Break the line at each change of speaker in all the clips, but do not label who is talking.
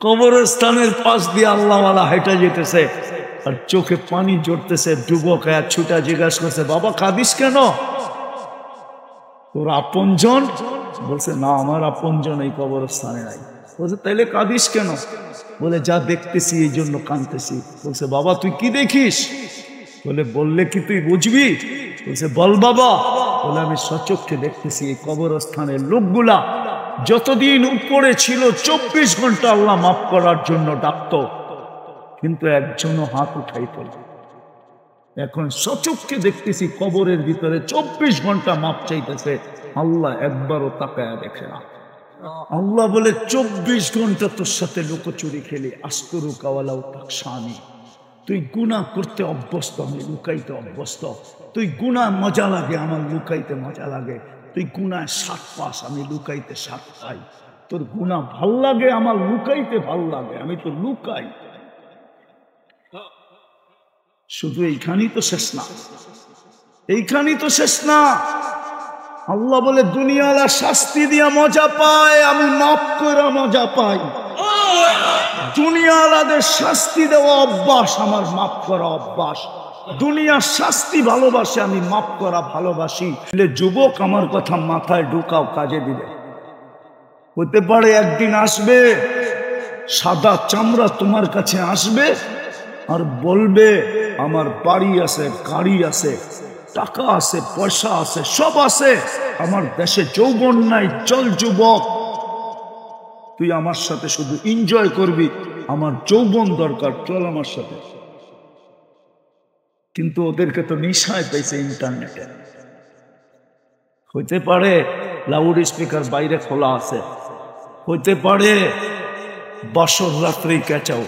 কবরস্থানের পাশ দিয়ে আল্লাহওয়ালা হেঁটে যেতেছে আর চোখে পানি জড়তেছে। যুবক এক ছুটা জিজ্ঞাসা করছে, বাবা কাঁদিস কেন? তোর আপনজন? বলছে, না আমার আপনজন এই কবরস্থানে নাই। বলছে, তাইলে কাঁদিস কেন? বলে, যা দেখতেছি এই জন্য কাঁদতেছি। বলছে, বাবা তুই কি দেখিস? বলে, বললে কি তুই বুঝবি? বলছে, বল বাবা। বলে, আমি সচক্ষে দেখতেছি এই কবরস্থানের লোকগুলা যতদিন উপরে ছিল 24 ঘন্টা আল্লাহ মাফ করার জন্য ডাকত, কিন্তু একজনও হাত উঠাইত না। এখন সচক্ষে দেখতেছি কবরের ভিতরে 24 ঘন্টা মাপ চাইতেছে, আল্লাহ একবারও তাকায়া দেখে না। আল্লাহ বলে, 24 ঘন্টা তোর সাথে লুকোচুরি খেলি, আস্তরু কাওয়ালাও তাকসানি। তুই গুনাহ করতে অভ্যস্ত, আমি লুকাইতে অভ্যস্ত। তুই গুনাহ মজা লাগে, আমার লুকাইতে মজা লাগে। তুই গুনায় 7 পাস, আমি লুকাইতে 7 পাই। তোর গুনাহ ভাল লাগে, আমার লুকাইতে ভাল লাগে, আমি তো লুকাই। শুধু এইখানেই তো শেষ না, এইখানেই তো শেষ না। আল্লাহ বলে, দুনিয়ালা শাস্তি দিয়া মজা পায়, আমি মাফ করে মজা পাই। দুনিয়ালাদের শাস্তি দেওয়া অভ্যাস, আমার মাফ করা অভ্যাস। দুনিয়ার শাস্তি ভালোবাসে, আমি মাফ করা ভালোবাসি। যুবক আমার কথা মাথায় ঢুকাও, কাজে দিবে। হতে পারে একদিন আসবে সাদা চামড়া তোমার কাছে আসবে আর বলবে, আমার বাড়ি আছে, গাড়ি আছে, টাকা আছে, পয়সা আছে, সব আছে, আমার দেশে যৌবন নাই। চল যুবক, তুই আমার সাথে শুধু এনজয় করবি, আমার যৌবন দরকার, চল আমার সাথে। কিন্তু ওদেরকে তো নিশায় পাইছে ইন্টারনেটে। হইতে পারে লাউড স্পিকার বাইরে খোলা আছে, হইতে পারে বাসর রাত্রেই ক্যাচাও,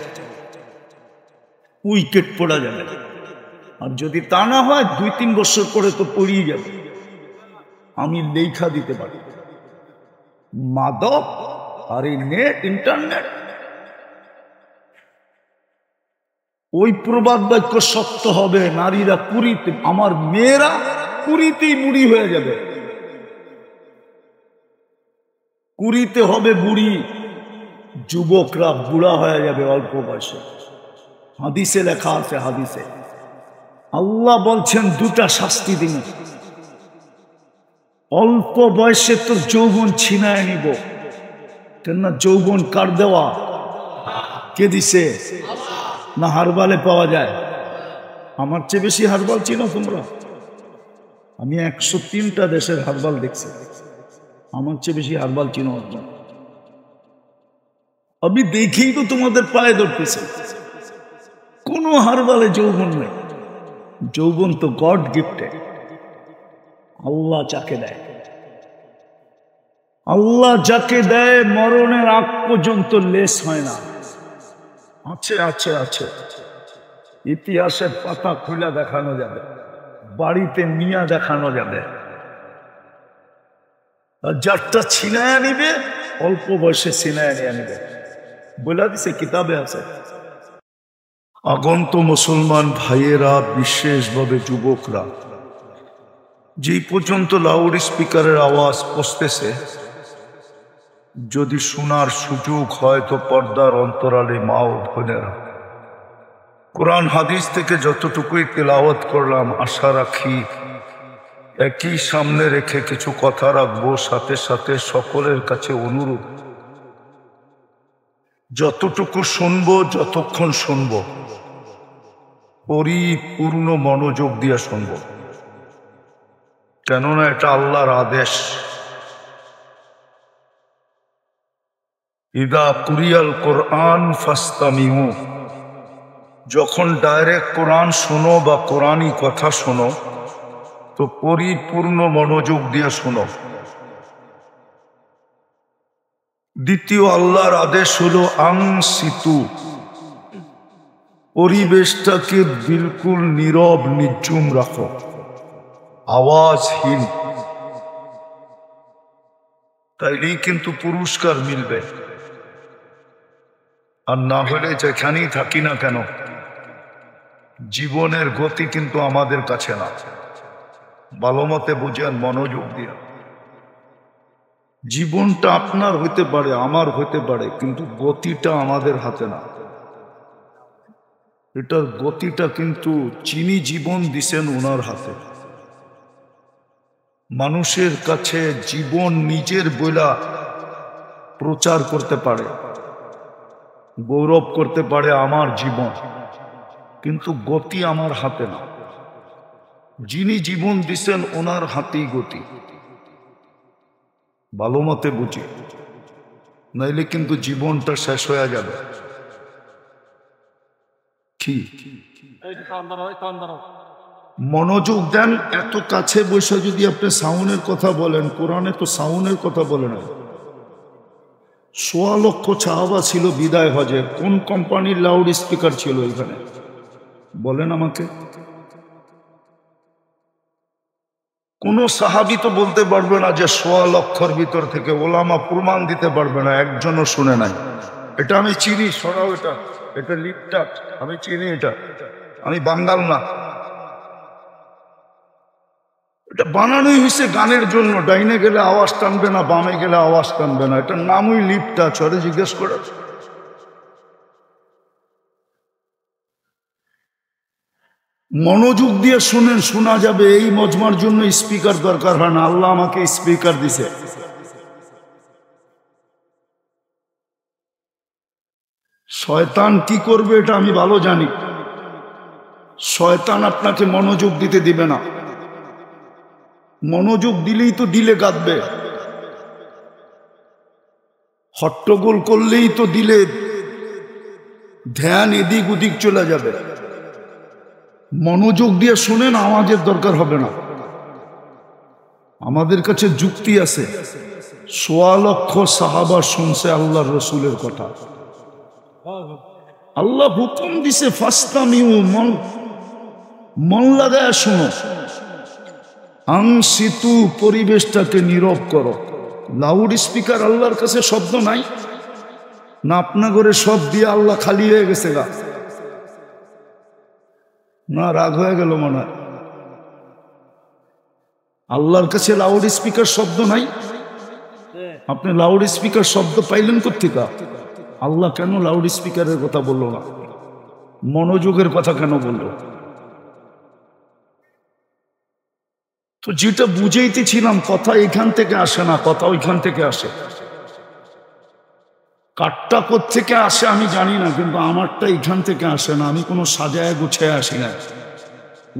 উইকেট পড়া যাবে। আর যদি তা না হয় 2-3 বছর পরে তো পড়িয়ে যাবে। আমি লেখা দিতে পারি, মাদক আর এই নেট, ইন্টারনেট। ওই প্রবাদ বাক্য সত্য হবে, নারীরা কুড়িতে, আমার মেয়েরা কুড়িতেই বুড়ি হয়ে যাবে। কুড়িতে হবে বুড়ি, যুবকরা বুড়া হয়ে যাবে অল্প বয়সে। হাদিসে লেখা আছে, হাদিসে আল্লাহ বলছেন 2টা শাস্তি দিন। অল্প বয়সে তো যৌবন ছিনায় নিব। কেননা যৌবন কার দেওয়া? কে দিছে? না হারবালে পাওয়া যায়? আমার চেয়ে বেশি হারবাল চিনো তোমরা? আমি 103টা দেশের হারবাল দেখছি, আমার চেয়ে বেশি হারবাল চিনো? আমি দেখেই তো তোমাদের পায়ে ধরতেছি। কোন হারবালে যৌবন নেই। যৌবন তো গড গিফটে, আল্লাহ যাকে দেয়। আল্লাহ যাকে দেয় মরণের আগ পর্যন্ত লেস হয় না। আছে আছে আছে, ইতিহাসের পাতা খুলে দেখানো যাবে, বাড়িতে নিয়ে দেখানো যাবে। আর যারটা ছিনায় নিবে, অল্প বয়সে ছিনায় নিয়ে নিবে, বলে দিছে, কিতাবে আছে। আগন্ত মুসলমান ভাইয়েরা, বিশেষভাবে যুবকরা, যেই পর্যন্ত লাউড স্পিকারের আওয়াজ পৌঁছতেছে, যদি শোনার সুযোগ হয় তো পর্দার অন্তরালে মা ও বোনেরা, কোরআন হাদিস থেকে যতটুকুই তেলাওয়াত করলাম, আশা রাখি একই সামনে রেখে কিছু কথা রাখবো। সাথে সাথে সকলের কাছে অনুরোধ, যতটুকু শুনবো, যতক্ষণ শুনবো, পরিপূর্ণ মনোযোগ দিয়ে শুনবো। কেননা এটা আল্লাহর আদেশ। ইদা কুরিয়াল কোরআন ফাস্তামিউ, যখন ডাইরেক্ট কোরআন শোনো বা কোরআনই কথা শোনো, তো পরিপূর্ণ মনোযোগ দিয়ে শোনো। দ্বিতীয় আল্লাহর আদেশ হলো আনসিতু, পরিবেশটাকে বিলকুল নীরব নিঝুম রাখো, আওয়াজহীন। তাইলেই কিন্তু পুরস্কার মিলবে। আর না হলে যেখানেই থাকি না কেন, জীবনের গতি কিন্তু আমাদের কাছে না। ভালো মতে বুঝেন, মনোযোগ দিয়ে। জীবনটা আপনার হইতে পারে, আমার হইতে পারে, কিন্তু গতিটা আমাদের হাতে না। এটার গতিটা কিন্তু যিনি জীবন দিছেন ওনার হাতে। মানুষের কাছে জীবন নিজের বইলা প্রচার করতে পারে, গৌরব করতে পারে আমার জীবন, কিন্তু গতি আমার হাতে না। যিনি জীবন দিছেন ওনার হাতেই গতি। ভালো মতে বুঝি, নাইলে কিন্তু জীবনটা শেষ হয়ে যাবে। কি মনোযোগ দেন, এত কাছে বসে যদি আপনি সাউন্ডের কথা বলেন, কোরআনে তো সাউন্ডের কথা বলে না। ১৬ লক্ষ সাহাবা ছিল বিদায় হজে, কোন কোম্পানির লাউড স্পিকার ছিল এখানে বলেন আমাকে? কোন সাহাবি তো বলতে পারবে না যে ১৬ লক্ষর ভিতর থেকে, ওলামা প্রমাণ দিতে পারবে না, একজনও শুনে নাই। এটা আমি চিনি, সরাও এটা, এটা লিপটাট, আমি চিনি এটা, আমি বাঙ্গাল না। এটা বানানোই হয়েছে গানের জন্য, ডাইনে গেলে আওয়াজ টানবে না, বামে গেলে আওয়াজ টানবে না, এটার নামই লিপটাচ। ওরে জিজ্ঞেস করে। মনোযোগ দিয়ে শুনেন, শোনা যাবে। এই মজমার জন্য স্পিকার দরকার হয় না, আল্লাহ আমাকে স্পিকার দিছে। শয়তান কি করবে এটা আমি ভালো জানি। শয়তান আপনাকে মনোযোগ দিতে দিবে না। মনোযোগ দিলেই তো দিলে গাঁদবে, হট্টগোল করলেই তো দিলে ধ্যান এদিক ওদিক চলে যাবে। মনোযোগ দিয়ে শুনেন, আওয়াজের দরকার হবে না। আমাদের কাছে যুক্তি আছে। ১৬ লক্ষ সাহাবা শুনছে আল্লাহর রসুলের কথা। আল্লাহ হুকুম দিছে ফাস্তামিউ, মন লাগায় শুনো। আনসিতু, পরিবেশটাকে নীরব করো। লাউড স্পিকার আল্লাহর কাছে শব্দ নাই না? আপনার ঘরে সব দিয়ে আল্লাহ খালি হয়ে গেছে গা? না, রাগ হয়ে গেল মনে হয়। আল্লাহর কাছে লাউড স্পিকার শব্দ নাই? আপনি লাউড স্পিকার শব্দ পাইলেন কোত্থেকে? আল্লাহ কেন লাউড স্পিকারের কথা বললো না? মনোযোগের কথা কেন বললো? তো যেটা বুঝাইতেছিলাম, কথা এখান থেকে আসে না, কথা ওইখান থেকে আসে। কাঠটা কোত্থেকে আসে আমি জানি না, কিন্তু আমারটা এখান থেকে আসে না। আমি কোনো সাজায় গুছায় আসি না।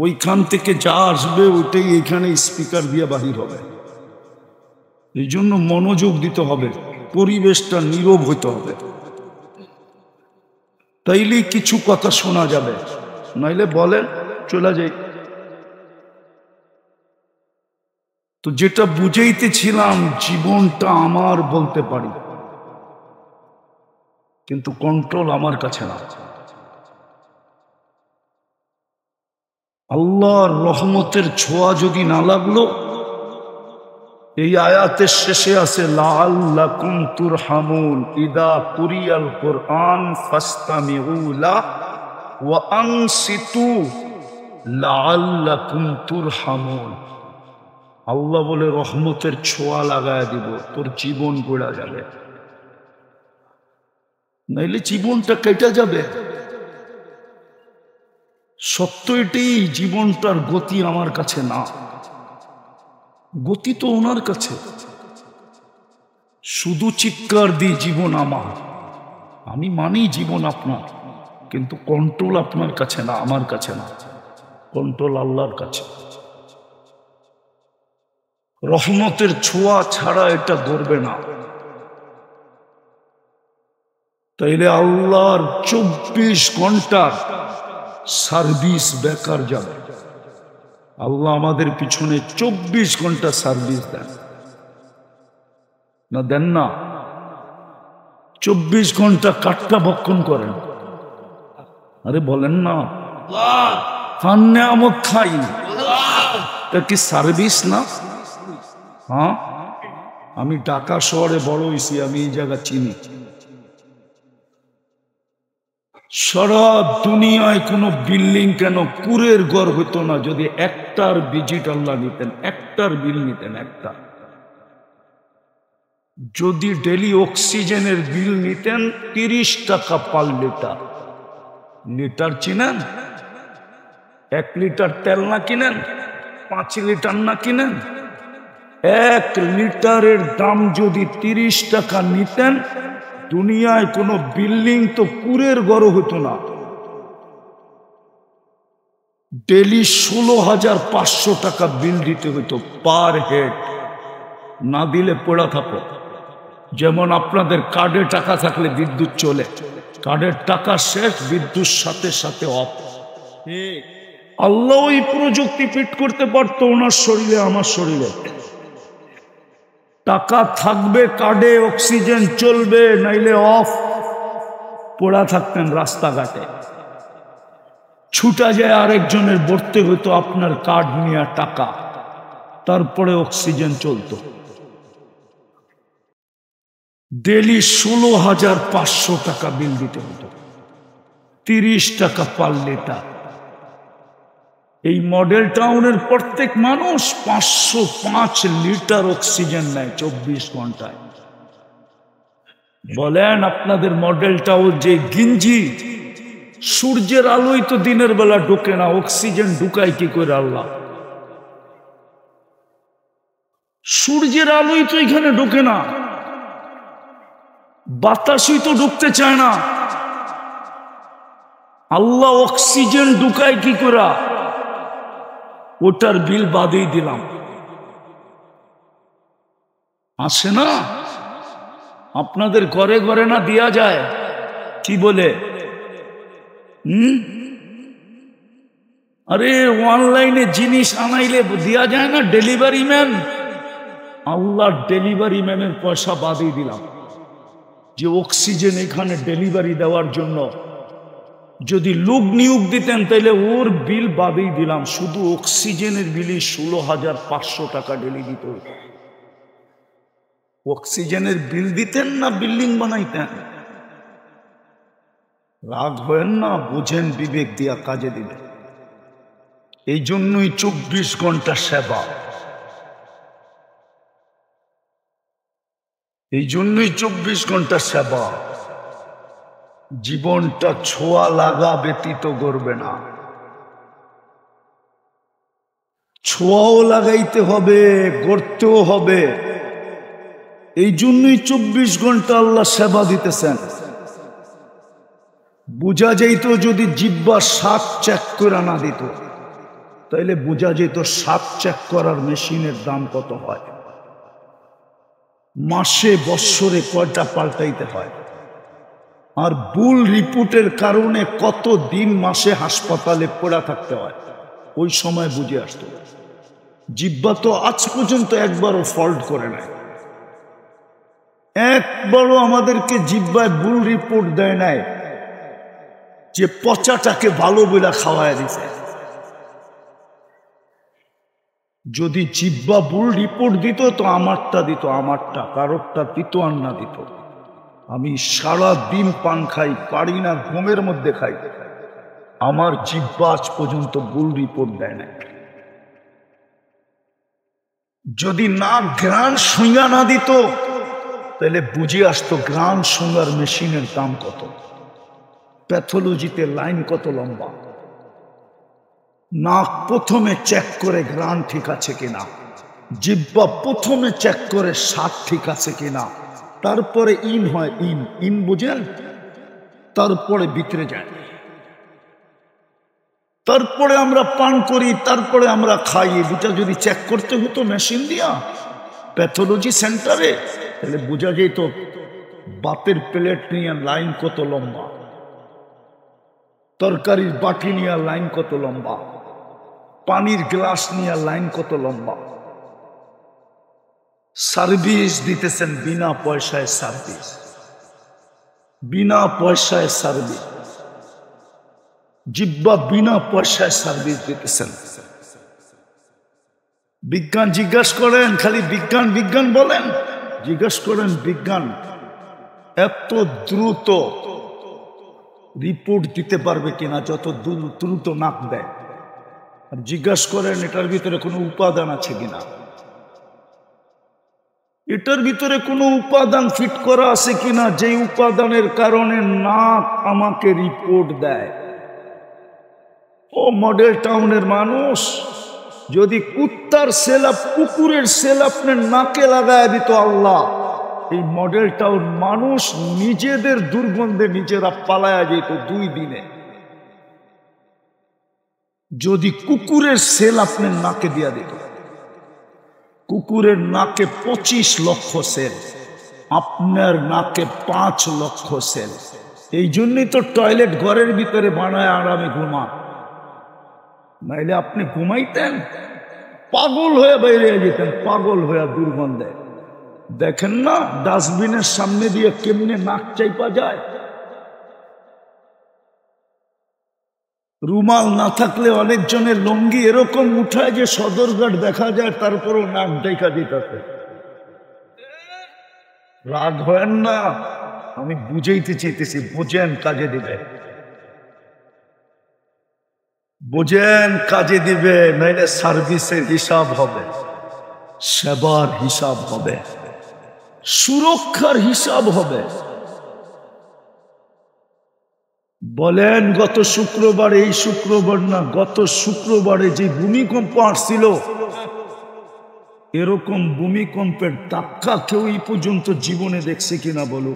ওইখান থেকে যা আসবে ওইটাই এখানে স্পিকার দিয়ে বাহির হবে। এই জন্য মনোযোগ দিতে হবে, পরিবেশটা নীরব হইতে হবে, তাইলেই কিছু কথা শোনা যাবে। নাইলে বলেন চলে যাই। তো যেটা বুঝাইতেছিলাম, জীবনটা আমার বলতে পারি, কিন্তু কন্ট্রোল আমার কাছে না। আল্লাহর রহমতের ছোঁয়া যদি না লাগলো, এই আয়াতের শেষে আছে লাআল্লাকুম তুরহামুন ইদা কুরিয়াল কুরআন ফাসতামিউ লাহু ওয়া আনসিতু লাআল্লাকুম তুরহামুন। আল্লাহ বলে রহমতের ছোঁয়া লাগায় দিব, তোর জীবন গড়া যাবে, নাইলে জীবনটা কেটে যাবে। সত্য এটাই, জীবনটার গতি আমার কাছে না, গতি তো ওনার কাছে। শুধু চিৎকার দিই জীবন আমার, আমি মানি জীবন আপনার, কিন্তু কন্ট্রোল আপনার কাছে না, আমার কাছে না, কন্ট্রোল আল্লাহর কাছে। রহমতের ছোঁয়া ছাড়া এটা ধরবে না। তাইলে আল্লাহর 24 ঘন্টা সার্ভিস বেকার যাবে। আল্লাহ আমাদের পিছনে 24 ঘন্টা সার্ভিস দেন না? দেন না? 24 ঘন্টা কাঠটা ভক্ষণ করেন। আরে বলেন না, ফান্নে আমক খাই, এটা কি সার্ভিস না? হ্যাঁ, আমি ঢাকা শহরে বড় হয়েছি, আমি এই জায়গা চিনি। সারা দুনিয়ায় কোনো বিল্ডিং কেন কুরের ঘর হইতো না যদি একটার ভিজিট আল্লাহ নিতেন, একটার বিল নিতেন, একটা। যদি ডেলি অক্সিজেনের বিল নিতেন 30 টাকা পার লিটার। লিটার চিনেন? 1 লিটার তেল না কিনেন, 5 লিটার না কিনেন, 1 লিটারের দাম যদি 30 টাকা নিতেন, দুনিয়ায় কোনো বিল্ডিং তো কুড়ের গড় হতো না। ডেলি 16,500 টাকা বিল দিতে হতো পার হেড। না দিলে পড়া থাকো। যেমন আপনাদের কার্ডে টাকা থাকলে বিদ্যুৎ চলে, কার্ডের টাকা শেষ, বিদ্যুৎ সাথে সাথে অফ। আল্লাহ এই প্রযুক্তি ফিট করতে পারতো ওনার শরীরে, আমার শরীরে। টাকা থাকবে কার্ডে, অক্সিজেন চলবে, নাইলে অফ। পড়া থাকতেন রাস্তাঘাটে, ছুটা যায় আরেকজনের ভরতে হতো আপনার কার্ড নিয়ে টাকা, তারপরে অক্সিজেন চলতো। ডেলি 16,500 টাকা বিল দিতে হতো, 30 টাকা পার লিটার। এই মডেল টাউনের প্রত্যেক মানুষ 505 লিটার অক্সিজেন নেয় 24 ঘন্টায়। বলেন আপনাদের মডেল টাউন যে গিঞ্জি, সূর্যের আলোই তো দিনের বেলা ঢোকে না, অক্সিজেন ঢুকায় কি করে আল্লাহ? সূর্যের আলোই তো এখানে ঢোকে না, বাতাসই তো ঢুকতে চায় না, আল্লাহ অক্সিজেন ঢুকায় কি করে? ওটার বিল বাদেই দিলাম। আসে না আপনাদের ঘরে ঘরে না দেয়া যায়? কি বলে? আরে অনলাইনে জিনিস আনাইলে দেয়া যায় না? ডেলিভারি ম্যান, আল্লাহ ডেলিভারি ম্যানের পয়সা বাদেই দিলাম। যে অক্সিজেন এখানে ডেলিভারি দেওয়ার জন্য যদি লোক নিয়োগ দিতেন তাহলে ওর বিল বাদেই দিলাম। শুধু অক্সিজেনের বিলই 16,500 টাকা ডেলি দিত। অক্সিজেনের বিল দিতেন না বিল্ডিং বানাইতেন? রাগ হয়েন না, বুঝেন, বিবেক দিয়া কাজে দিবেন। এই জন্যই 24 ঘন্টা সেবা, এই জন্যই 24 ঘন্টা সেবা। জীবনটা ছোঁয়া লাগা ব্যতীত করবে না। ছোঁয়াও লাগাইতে হবে, গড়তেও হবে। এই জন্যই 24 ঘন্টা আল্লাহ সেবা দিতেছেন। বুঝা যেত যদি জিহ্বা স্বাদ চেক করে না দিত, তাইলে বুঝা যেত স্বাদ চেক করার মেশিনের দাম কত হয়, মাসে বৎসরে কয়টা পাল্টাইতে হয়, আর ভুল রিপোর্টের কারণে কত দিন মাসে হাসপাতালে পড়া থাকতে হয়। ওই সময় বুঝে আসত। জিহ্বা তো আজ পর্যন্ত একবারও ফল্ট করে নাই, একবারও আমাদেরকে জিহ্বায় ভুল রিপোর্ট দেয় নাই যে পচাটাকে ভালো বলে খাওয়ায় দিছে। যদি জিহ্বা ভুল রিপোর্ট দিত তো আমারটা দিত, আমারটা, কারোরটা দিত আর না দিত। আমি সারা দিন পান খাই, পারি না ঘুমের মধ্যে খাই, আমার জিহ্বা আজ পর্যন্ত ভুল রিপোর্ট দেয় না। যদি না ঘ্রাণ শুঁয়া না দিত তাহলে বুঝে আসতো ঘ্রাণ শুঁয়ার মেশিনের দাম কত, প্যাথোলজিতে লাইন কত লম্বা। নাক প্রথমে চেক করে ঘ্রাণ ঠিক আছে কিনা, জিহ্বা প্রথমে চেক করে স্বাদ ঠিক আছে কিনা, তারপরে ইন হয়, ইন ইন বুঝেন, তারপরে ভিতরে যায়, তারপরে আমরা পান করি, তারপরে আমরা খাই। দুটা যদি চেক করতে হতো মেশিন দিয়া প্যাথোলজি সেন্টারে, তাহলে বোঝা যেত বাতের প্লেট নিয়ে লাইন কত লম্বা, তরকারির বাটি নিয়ে লাইন কত লম্বা, পানির গ্লাস নিয়ে লাইন কত লম্বা। সার্ভিস দিতেছেন বিনা পয়সায়, সার্ভিস বিনা পয়সায়, সার্ভিস। জিহ্বা বিনা পয়সায় সার্ভিস দিতেছেন। বিজ্ঞান জিজ্ঞাসা করেন, খালি বিজ্ঞান বিজ্ঞান বলেন, জিজ্ঞাসা করেন বিজ্ঞান এত দ্রুত রিপোর্ট দিতে পারবে কিনা যত দ্রুত নাক দেয়। আর জিজ্ঞাসা করেন এটার ভিতরে কোনো উপাদান আছে কিনা। এটার ভিতরে কোনো উপাদান ফিট করা আছে কিনা যে উপাদানের কারণে নাক আমাকে রিপোর্ট দেয়। ও মডেল টাউনের মানুষ, যদি কুত্তার সেলাপ, কুকুরের সেল আপনার নাকে লাগায় দিত আল্লাহ, এই মডেল টাউন মানুষ নিজেদের দুর্গন্ধে নিজেরা পালায়া যেত 2 দিনে। যদি কুকুরের সেল আপনার নাকে দিয়া দিত, কুকুরের নাকে 25 লক্ষ সেল, আপনার নাকে 5 লক্ষ সেল। এই জন্যই তো টয়লেট ঘরের ভিতরে বানায় আরামে ঘুমান, নাইলে আপনি ঘুমাইতেন পাগল হয়ে বাইরে যেতেন, পাগল হয়ে দুর্গন্ধে। দেখেন না ডাস্টবিনের সামনে দিয়ে কেমনে নাক চাইপা যায়। রুমাল না থাকলে অনেকজনের লঙ্গি এরকম উঠায় যে সদরঘাট দেখা যায়, তারপরও নাক দেখা দিতেছে। রাগ হয় না, আমি বুঝাইতে চাইতেছি, বোঝেন কাজে দিবে, বোঝেন কাজে দিবে, নাইলে সার্ভিসের হিসাব হবে, সেবার হিসাব হবে, সুরক্ষার হিসাব হবে। বলেন গত শুক্রবার, এই শুক্রবার না, গত শুক্রবারে যে ভূমিকম্প আসছিল, এরকম ভূমিকম্পের ধাক্কা কেউ এই পর্যন্ত জীবনে দেখছে কিনা বলো?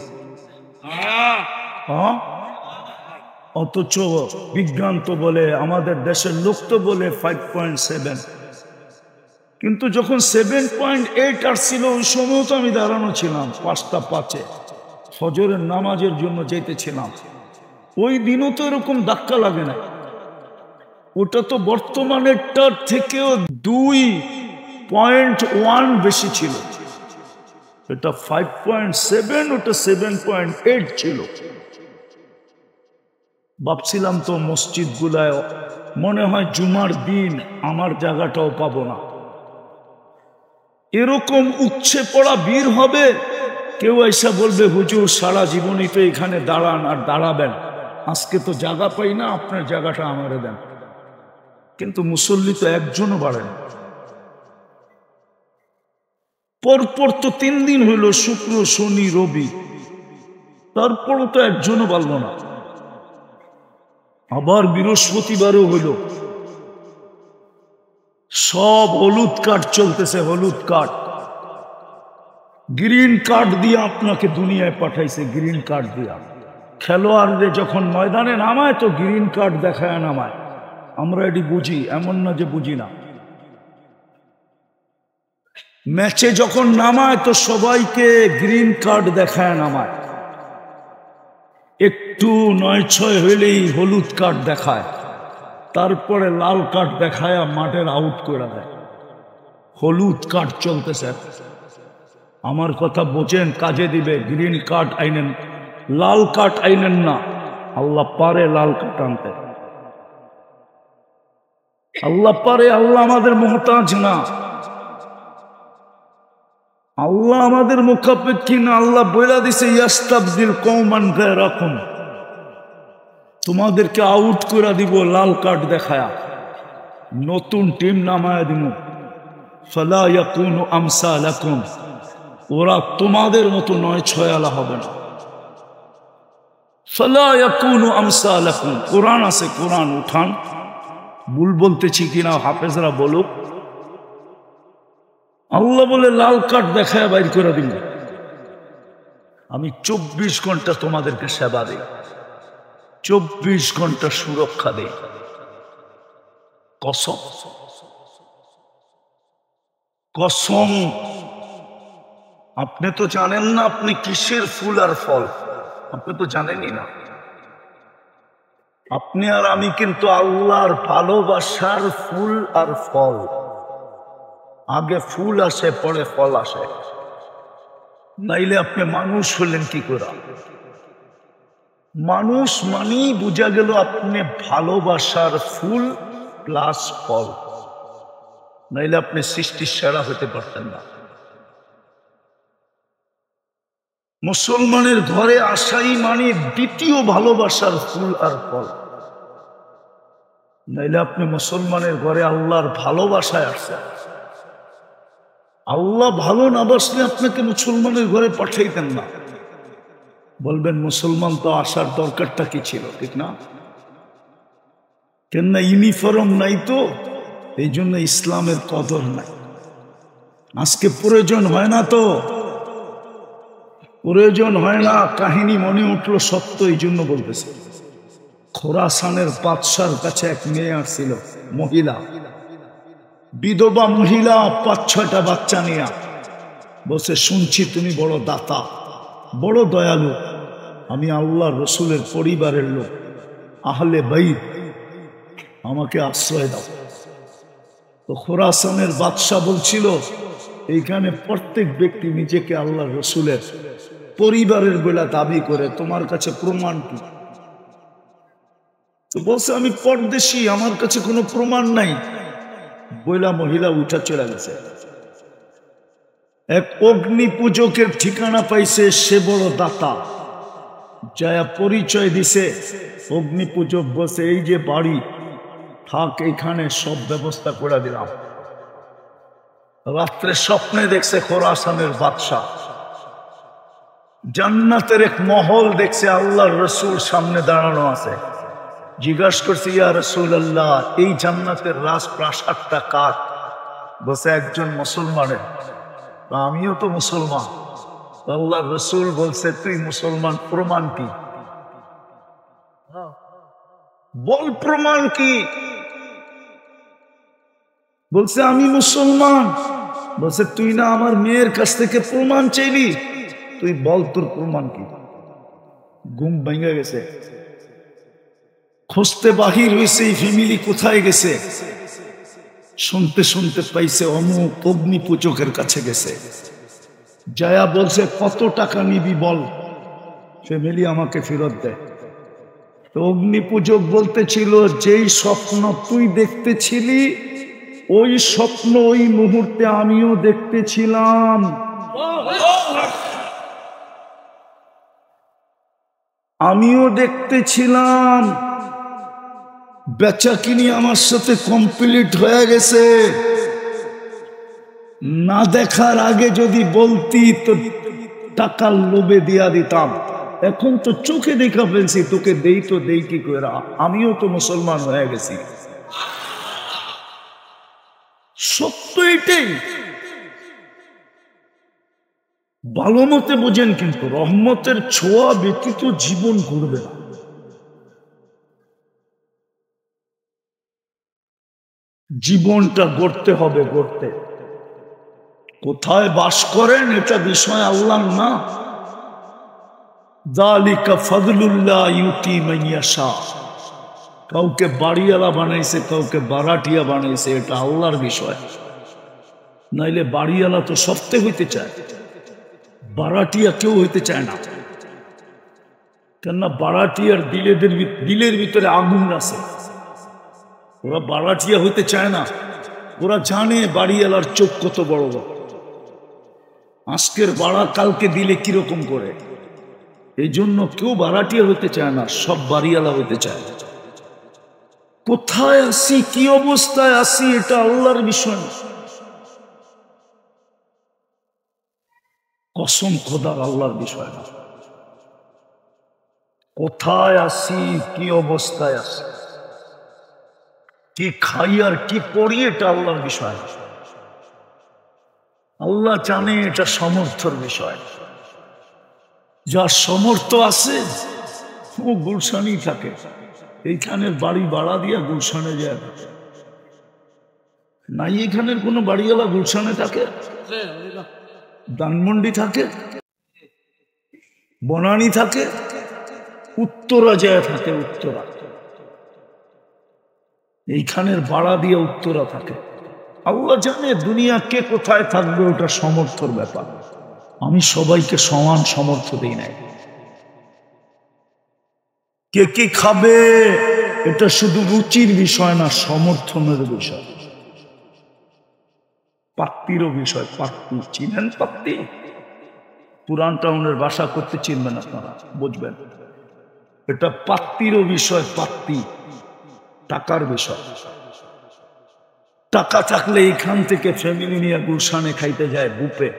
হ্যাঁ, অথচ বিজ্ঞান তো বলে, আমাদের দেশের লোক তো বলে 5.7, কিন্তু যখন 7.8 আসছিল ওই সময় তো আমি দাঁড়ানো ছিলাম 5টা 5-এ ফজরের নামাজের জন্য যেতেছিলাম। ওই দিনও তো এরকম ধাক্কা লাগে না। ওটা তো বর্তমানেরটার থেকেও 2.1 বেশি ছিল। এটা 5.7, ওটা 7.8 ছিল। ভাবছিলাম তো মসজিদ গুলায় মনে হয় জুমার দিন আমার জায়গাটাও পাবো না, এরকম উপচে পড়া ভিড় হবে। কেউ এসে বলবে হুজুর সারা জীবনই তো এখানে দাঁড়ান আর দাঁড়াবেন, আজকে তো জায়গা পাই না, আপনার জায়গাটা আমারে দেন। কিন্তু মুসল্লি তো একজনও বাড়েন। পরপর তো 3 দিন হইল, শুক্র শনি রবি, তারপরও তো একজনও বাড়ল না। আবার বৃহস্পতিবারও হইল, সব হলুদ কার্ড চলতেছে, হলুদ কার্ড, গ্রিন কার্ড দিয়ে আপনাকে দুনিয়ায় পাঠাইছে, গ্রিন কার্ড দিয়া। খেলোয়াড়দের যখন ময়দানে নামায় তো গ্রিন কার্ড দেখায় নামায়, আমরা এটি বুঝি, এমন না যে বুঝি না। ম্যাচে যখন নামায় তো সবাইকে গ্রিন কার্ড দেখায় নামায়, একটু 9-6 হইলেই হলুদ কার্ড দেখায়, তারপরে লাল কার্ড দেখায় মাঠের আউট করে দেয়। হলুদ কার্ড চলতেছে। আমার কথা বোঝেন, কাজে দিবে। গ্রিন কার্ড আইনেন, লাল কার্ড আইনেন না। আল্লাহ পারে লাল কার্ড আনতে, আল্লাহ পারে। আল্লাহ আমাদের মোহতাজ না, আল্লাহ আমাদের মুখাপেক্ষী না। আল্লাহ বইলা দিছে ইয়াস্তাবদিল কওমান গায়রাকুম, তোমাদেরকে আউট করে দিব লাল কার্ড দেখায়া, নতুন টিম নামায়া দিব। ফালা ইয়াকুনু আমসালাকুম, ওরা তোমাদের মতো 9-6 আলা হবে না। ফালা ইয়াকুনু আমসালাকুম, কোরআন আছে, কোরআন উঠান। ভুল বলতেছি কিনা হাফেজরা বলুক। আল্লাহ বলে লাল কার্ড দেখায় বাইর করে দিল। আমি 24 ঘন্টা তোমাদেরকে সেবা দিই, 24 ঘন্টা সুরক্ষা দেই। কসম, কসম। আপনি তো জানেন না আপনি কিসের ফুল আর ফল, আপনি তো জানেনই না। আপনি আর আমি কিন্তু আল্লাহর ভালোবাসার ফুল আর ফল। আগে ফুল আসে পরে ফল আসে, নাইলে আপনি মানুষ হলেন কি করে? মানুষ মানেই বোঝা গেল আপনি ভালোবাসার ফুল প্লাস ফল, নাইলে আপনি সৃষ্টির সেরা হতে পারতেন না। মুসলমানের ঘরে আসাই মানে দ্বিতীয় ভালোবাসার ফুল আর ফল, নাইলে আপনি মুসলমানের ঘরে আল্লাহর ভালোবাসায় আসছেন। আল্লাহ ভালো না বাসলে আপনাকে মুসলমানের ঘরে পাঠাইতেন না। বলবেন মুসলমান তো আসার দরকারটা কি ছিল, ঠিক না? কেননা ইউনিফর্ম নাই তো, এই জন্য ইসলামের কদর নাই। আজকে প্রয়োজন হয় না তো, প্রয়োজন হয় না। কাহিনী মনে উঠলো সত্য, এই জন্য বলতেছে। খোরাসানের বাদশার কাছে এক মেয়ে আসছিল, মহিলা, বিধবা মহিলা, 5-6টা বাচ্চা নিয়ে বসে, শুনছি তুমি বড় দাতা, বড় দয়ালু, আমি আল্লাহ রসুলের পরিবারের লোক, আহলে বাইত, আমাকে আশ্রয় দাও। তো খোরাসানের বাদশা বলছিল, এইখানে প্রত্যেক ব্যক্তি নিজেকে আল্লাহ রসুলের পরিবারের বলে দাবি করে, তোমার কাছে প্রমাণ কি? তো বলছে আমি পরদেশী, আমার কাছে কোনো প্রমাণ নাই। বইলা মহিলা উঠা চলে গেছে। এক অগ্নি পূজকের ঠিকানা পাইছে, সে বড় দাতা, যায়া পরিচয় দিছে। অগ্নি পূজক বসে, এই যে বাড়ি, থাক এখানে, সব ব্যবস্থা করে দিলাম। রাত্রে স্বপ্নে দেখছে খোরাসানের বাদশা জান্নাতের এক মহল দেখছে, আল্লাহর রসুল সামনে দাঁড়ানো আছে। জিজ্ঞাসা করছে, ইয়া রাসূলুল্লাহ, এই জান্নাতের রাজপ্রাসাদটা কার? বসে একজন মুসলমানের। আমিও তো মুসলমান। আল্লাহর রসুল বলছে, তুই মুসলমান, প্রমাণ কি? বল প্রমাণ কি? বলছে আমি মুসলমান। বলছে তুই না আমার মেয়ের কাছ থেকে প্রমাণ চাইলি, তুই বল তোর প্রমাণ কি? ঘুম ভেঙে গেছে, খুঁজতে বাহির হয়েছে, এই ফ্যামিলি কোথায় গেছে। শুনতে শুনতে পাইছে অমুক অগ্নি পূজকের কাছে গেছে। যায়া বলছে, কত টাকা নিবি বল, ফ্যামিলি আমাকে ফেরত দেয়। তো অগ্নি পূজক বলতেছিল, যেই স্বপ্ন তুই দেখতেছিলি, ওই স্বপ্ন ওই মুহূর্তে আমিও দেখতেছিলাম। আমিও দেখতেছিলাম। বেচা কিনি আমার সাথে কমপ্লিট হয়ে গেছে। না দেখার আগে যদি বলতি তো টাকার লোভে দিয়া দিতাম। এখন তো চোখে দেখা ফেলছি, তোকে দেই তো দেই কি করে, আমিও তো মুসলমান হয়ে গেছি। সত্য এটাই। ভালো মতে বোঝেন, কিন্তু রহমতের ছোঁয়া ব্যতীত জীবন ঘুরবে না। জীবনটা গড়তে হবে, গড়তে। কোথায় বাস করেন এটা বিষয় আল্লাহর না। যালিকা ফাদলুল্লাহ ইউতি মান ইয়াশা। কাউকে বাড়িওয়ালা বানাইছে, কাউকে বারাটিয়া বানাইছে, এটা আল্লাহর বিষয়। নাইলে বাড়িওয়ালা তো সবতে হইতে চায়, বারাটিয়া কেউ হইতে চায় না। কেননা বারাটিয়ার দিলের ভিতরে আগুন আছে। ওরা বারাটিয়া হইতে চায় না। ওরা জানে বাড়িওয়ালার চোখ কত বড় বড়, আজকের বাড়া কালকে দিলে কিরকম করে। এই জন্য কেউ বারাটিয়া হইতে চায় না, সব বাড়িওয়ালা হইতে চায়। কোথায় আসি, কি অবস্থায় আসি, এটা আল্লাহর বিষয় না। কসম খোদার, আল্লাহর বিষয় না। কোথায় আসি, কি অবস্থায় আসি, কি খাই আর কি পড়ি, এটা আল্লাহর বিষয় না। আল্লাহ জানে এটা সমর্থর বিষয়। যার সমর্থ আছে ও গুলশানই থাকে। এইখানের বাড়ি ভাড়া দিয়া গুলশানে যায় নাই। এখানের কোন বাড়িওয়ালা গুলশানে থাকে? ধানমন্ডি থাকে, বনানী থাকে, উত্তরা যায় থাকে, উত্তরা। এইখানের ভাড়া দিয়ে উত্তরা থাকে। আল্লাহ জানে দুনিয়া কে কোথায় থাকবে, ওটা সমর্থর ব্যাপার। আমি সবাইকে সমান সমর্থ দিই নাই। কে কি খাবে এটা শুধু রুচির বিষয় না, সমর্থনের বিষয়, পাত্তিরও বিষয়। পাত্তি চিনেন? পাত্তি পুরান টাউনের ভাষা করতে চিনবেন আপনারা, বুঝবেন। এটা পাত্তিরও বিষয়, পাত্তি টাকার বিষয়। টাকা থাকলে এখান থেকে ফ্যামিলি নিয়ে গুলশানে খাইতে যায় বুপে,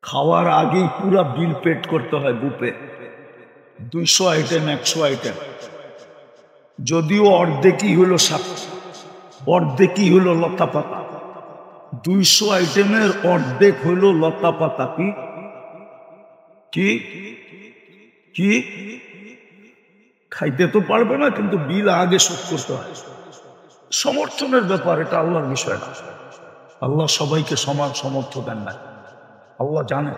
খাওয়ার আগেই পুরা বিল পেড করতে হয় বুপে, 200 আইটেম 100 আইটেম, যদিও অর্ধেকই হলো অর্ধেকই হলো লতা পাতা, 200 আইটেমের অর্ধেক হলো লতা পাতা। কি কি খাইতে তো পারবে না, কিন্তু বিল আগে শোধ করতে হয়। সমর্থনের ব্যাপার, এটা আল্লাহর বিষয় না। আল্লাহ সবাইকে সমান সমর্থ দেন না, আল্লাহ জানে।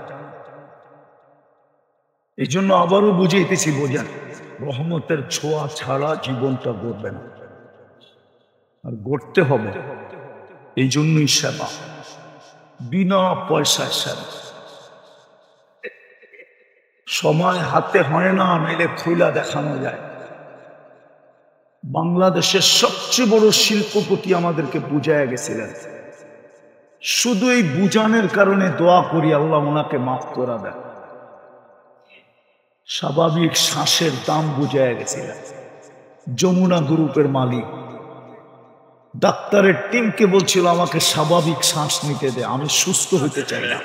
এই জন্য আবারও বুঝাইতেছি, বোঝেন, রহমতের ছোঁয়া ছাড়া জীবনটা গড়বে না, আর গড়তে হবে। এই জন্যই সেবা, বিনা পয়সায় সেবা। সময় হাতে হয় না, নাইলে খুইলা দেখানো যায়। বাংলাদেশের সবচেয়ে বড় শিল্পপতি আমাদেরকে বুঝাইয়া গেছিলেন, শুধু এই বুঝানোর কারণে দোয়া করি আল্লাহ ওনাকে মাফ করে দেন। স্বাভাবিক শ্বাসের দাম বুঝাইয়া গেছিলেন। যমুনা গ্রুপের মালিক ডাক্তারের টিমকে বলছিল আমাকে স্বাভাবিক শ্বাস নিতে দে, আমি সুস্থ হতে চাই না,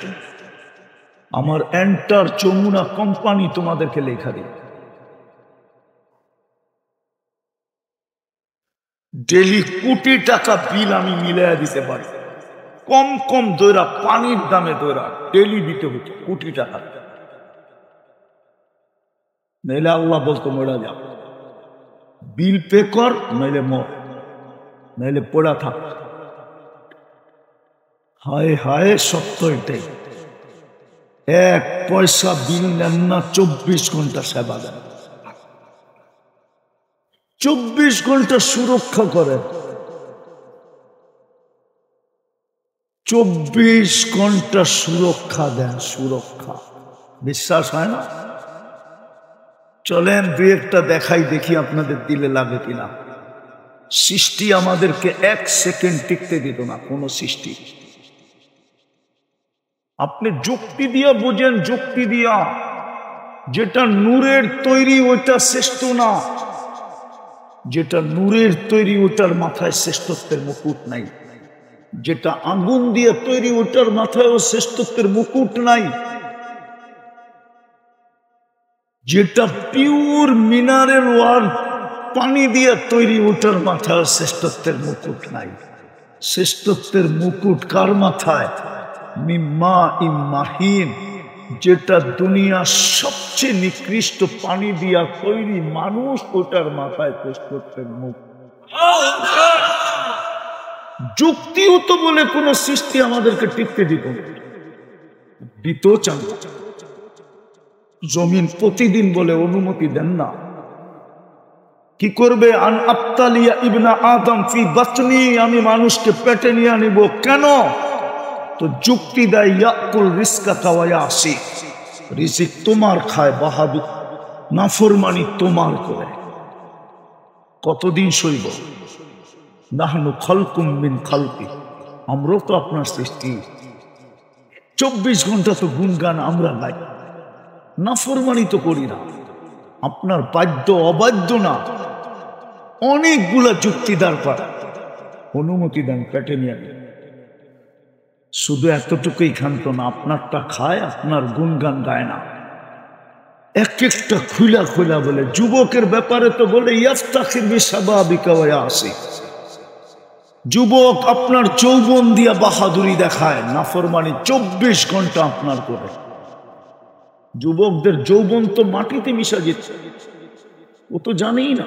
আমার এন্টার যমুনা কোম্পানি তোমাদেরকে লেখা দিই। ডেলি কোটি টাকা বিল আমি মিলাইয়া দিতে পারি, কম কম দৈরা, পানির দামে দৈরা ডেলি দিতে হতো কোটি টাকা। নইলে আল্লাহ বলতো মরা যা, বিল পে কর, নইলে মর, নইলে পড়া থাক। হায় হায়, সত্য এটাই। 1 পয়সা বিল নেন না, 24 ঘন্টা সেবা দেন, 24 ঘন্টা সুরক্ষা করেন, 24 ঘন্টা সুরক্ষা দেন, সুরক্ষা। বিশ্বাস হয় না? চলেন 2-1টা দেখাই, দেখি আপনাদের দিলে লাগে কিনা। সৃষ্টি আমাদেরকে 1 সেকেন্ড টিকতে দিত না, কোন সৃষ্টি। আপনি যুক্তি দিয়া বুঝেন, যুক্তি দিয়া। যেটা নূরের তৈরি ওইটা শ্রেষ্ঠ না, যেটা নূরের তৈরি ওটার মাথায় শ্রেষ্ঠত্বের মুকুট নাই, যেটা আগুন দিয়ে তৈরি ওটার মাথায়ও শ্রেষ্ঠত্বের মুকুট নাই, যেটা পিওর মিনারেল ওয়াটার পানি দিয়ে তৈরি ওটার মাথায় শ্রেষ্ঠত্বের মুকুট নাই। শ্রেষ্ঠত্বের মুকুট কার মাথায়? মিম্মা ইম্মাহিন, যেটা দুনিয়ার সবচেয়ে নিকৃষ্ট পানি দিয়া তৈরি মানুষ, ওটার মাথায় শ্রেষ্ঠত্বের মুকুট। যুক্তিও তো বলে কোন সৃষ্টি আমাদেরকে টিকতে দিত চান। জমিন প্রতিদিন বলে অনুমতি দেন না। কি করবে? আন আত্তালিয়া ইবনা আদম ফি বাতনি, আমি মানুষকে পেটে নিয়ে আনিব। কেন? তো যুক্তি দেয়, ইয়াকুল রিজকা কাওয়া আসি, রিজিক তোমার খায়, বাহাদুর নাফরমানি তোমার করে। কতদিন সইব? নাহনু খালকুম মিন খালকি, আমরাও তো আপনার সৃষ্টি। 24 ঘন্টা তো গুণগান আমরা গাই, নাফরমানি তো করি না। আপনার বাধ্য অবাধ্য না, অনেকগুলা যুক্তিদার পারা, অনুমতি দেন পেটে নিয়ে। শুধু এতটুকুই খান্ত না, আপনারটা খায়, আপনার গুণগান গায় না। এক একটা খুলা খুলা বলে। যুবকের ব্যাপারে তো বলে ইয়াফতাখির বিশাবাবিকা ওয়া আসি, যুবক আপনার যৌবন দিয়া বাহাদুরি দেখায়, নাফরমানি 24 ঘন্টা আপনার করে। যুবকদের যৌবন তো মাটিতে মিশা যেত, ও তো জানেই না।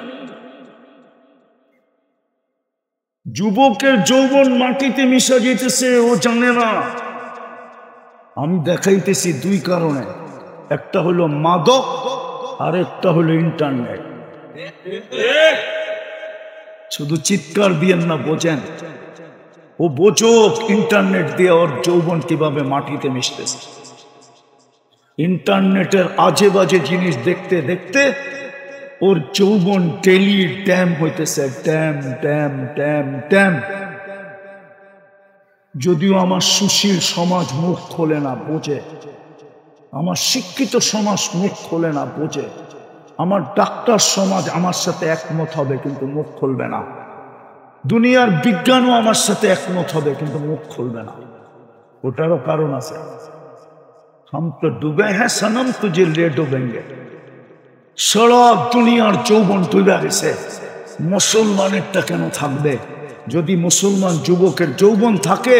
যুবকের যৌবন মাটিতে মিশা যেতেছে, ও জানে না। আমি দেখাইতেছি 2 কারণে, একটা হলো মাদক আর একটা হলো ইন্টারনেট। শুধু চিৎকার দিয়েন না, বোঝেন। ও বোঝক ইন্টারনেট দিয়ে ওর যৌবন কিভাবে মাটিতে মিশতেছে। ইন্টারনেটের আজে বাজে জিনিস দেখতে দেখতে ওর যৌবন ডেলি ড্যাম হইতেছে, ড্যাম ড্যাম ড্যাম ড্যাম। যদিও আমার সুশীল সমাজ মুখ খোলে না, বোঝে। আমার শিক্ষিত সমাজ মুখ খোলে না, বোঝে। আমার ডাক্তার সমাজ আমার সাথে একমত হবে, কিন্তু মুখ খুলবে না। দুনিয়ার বিজ্ঞানও আমার সাথে একমত হবে, কিন্তু মুখ খুলবে না। ওটারও কারণ আছে। হাম তো ডুবে হ্যাঁ সনম, তুঝে লে ডুবেঙ্গে। সারা দুনিয়ার যৌবন ডুবে গেছে, মুসলমানেরটা কেন থাকবে? যদি মুসলমান যুবকের যৌবন থাকে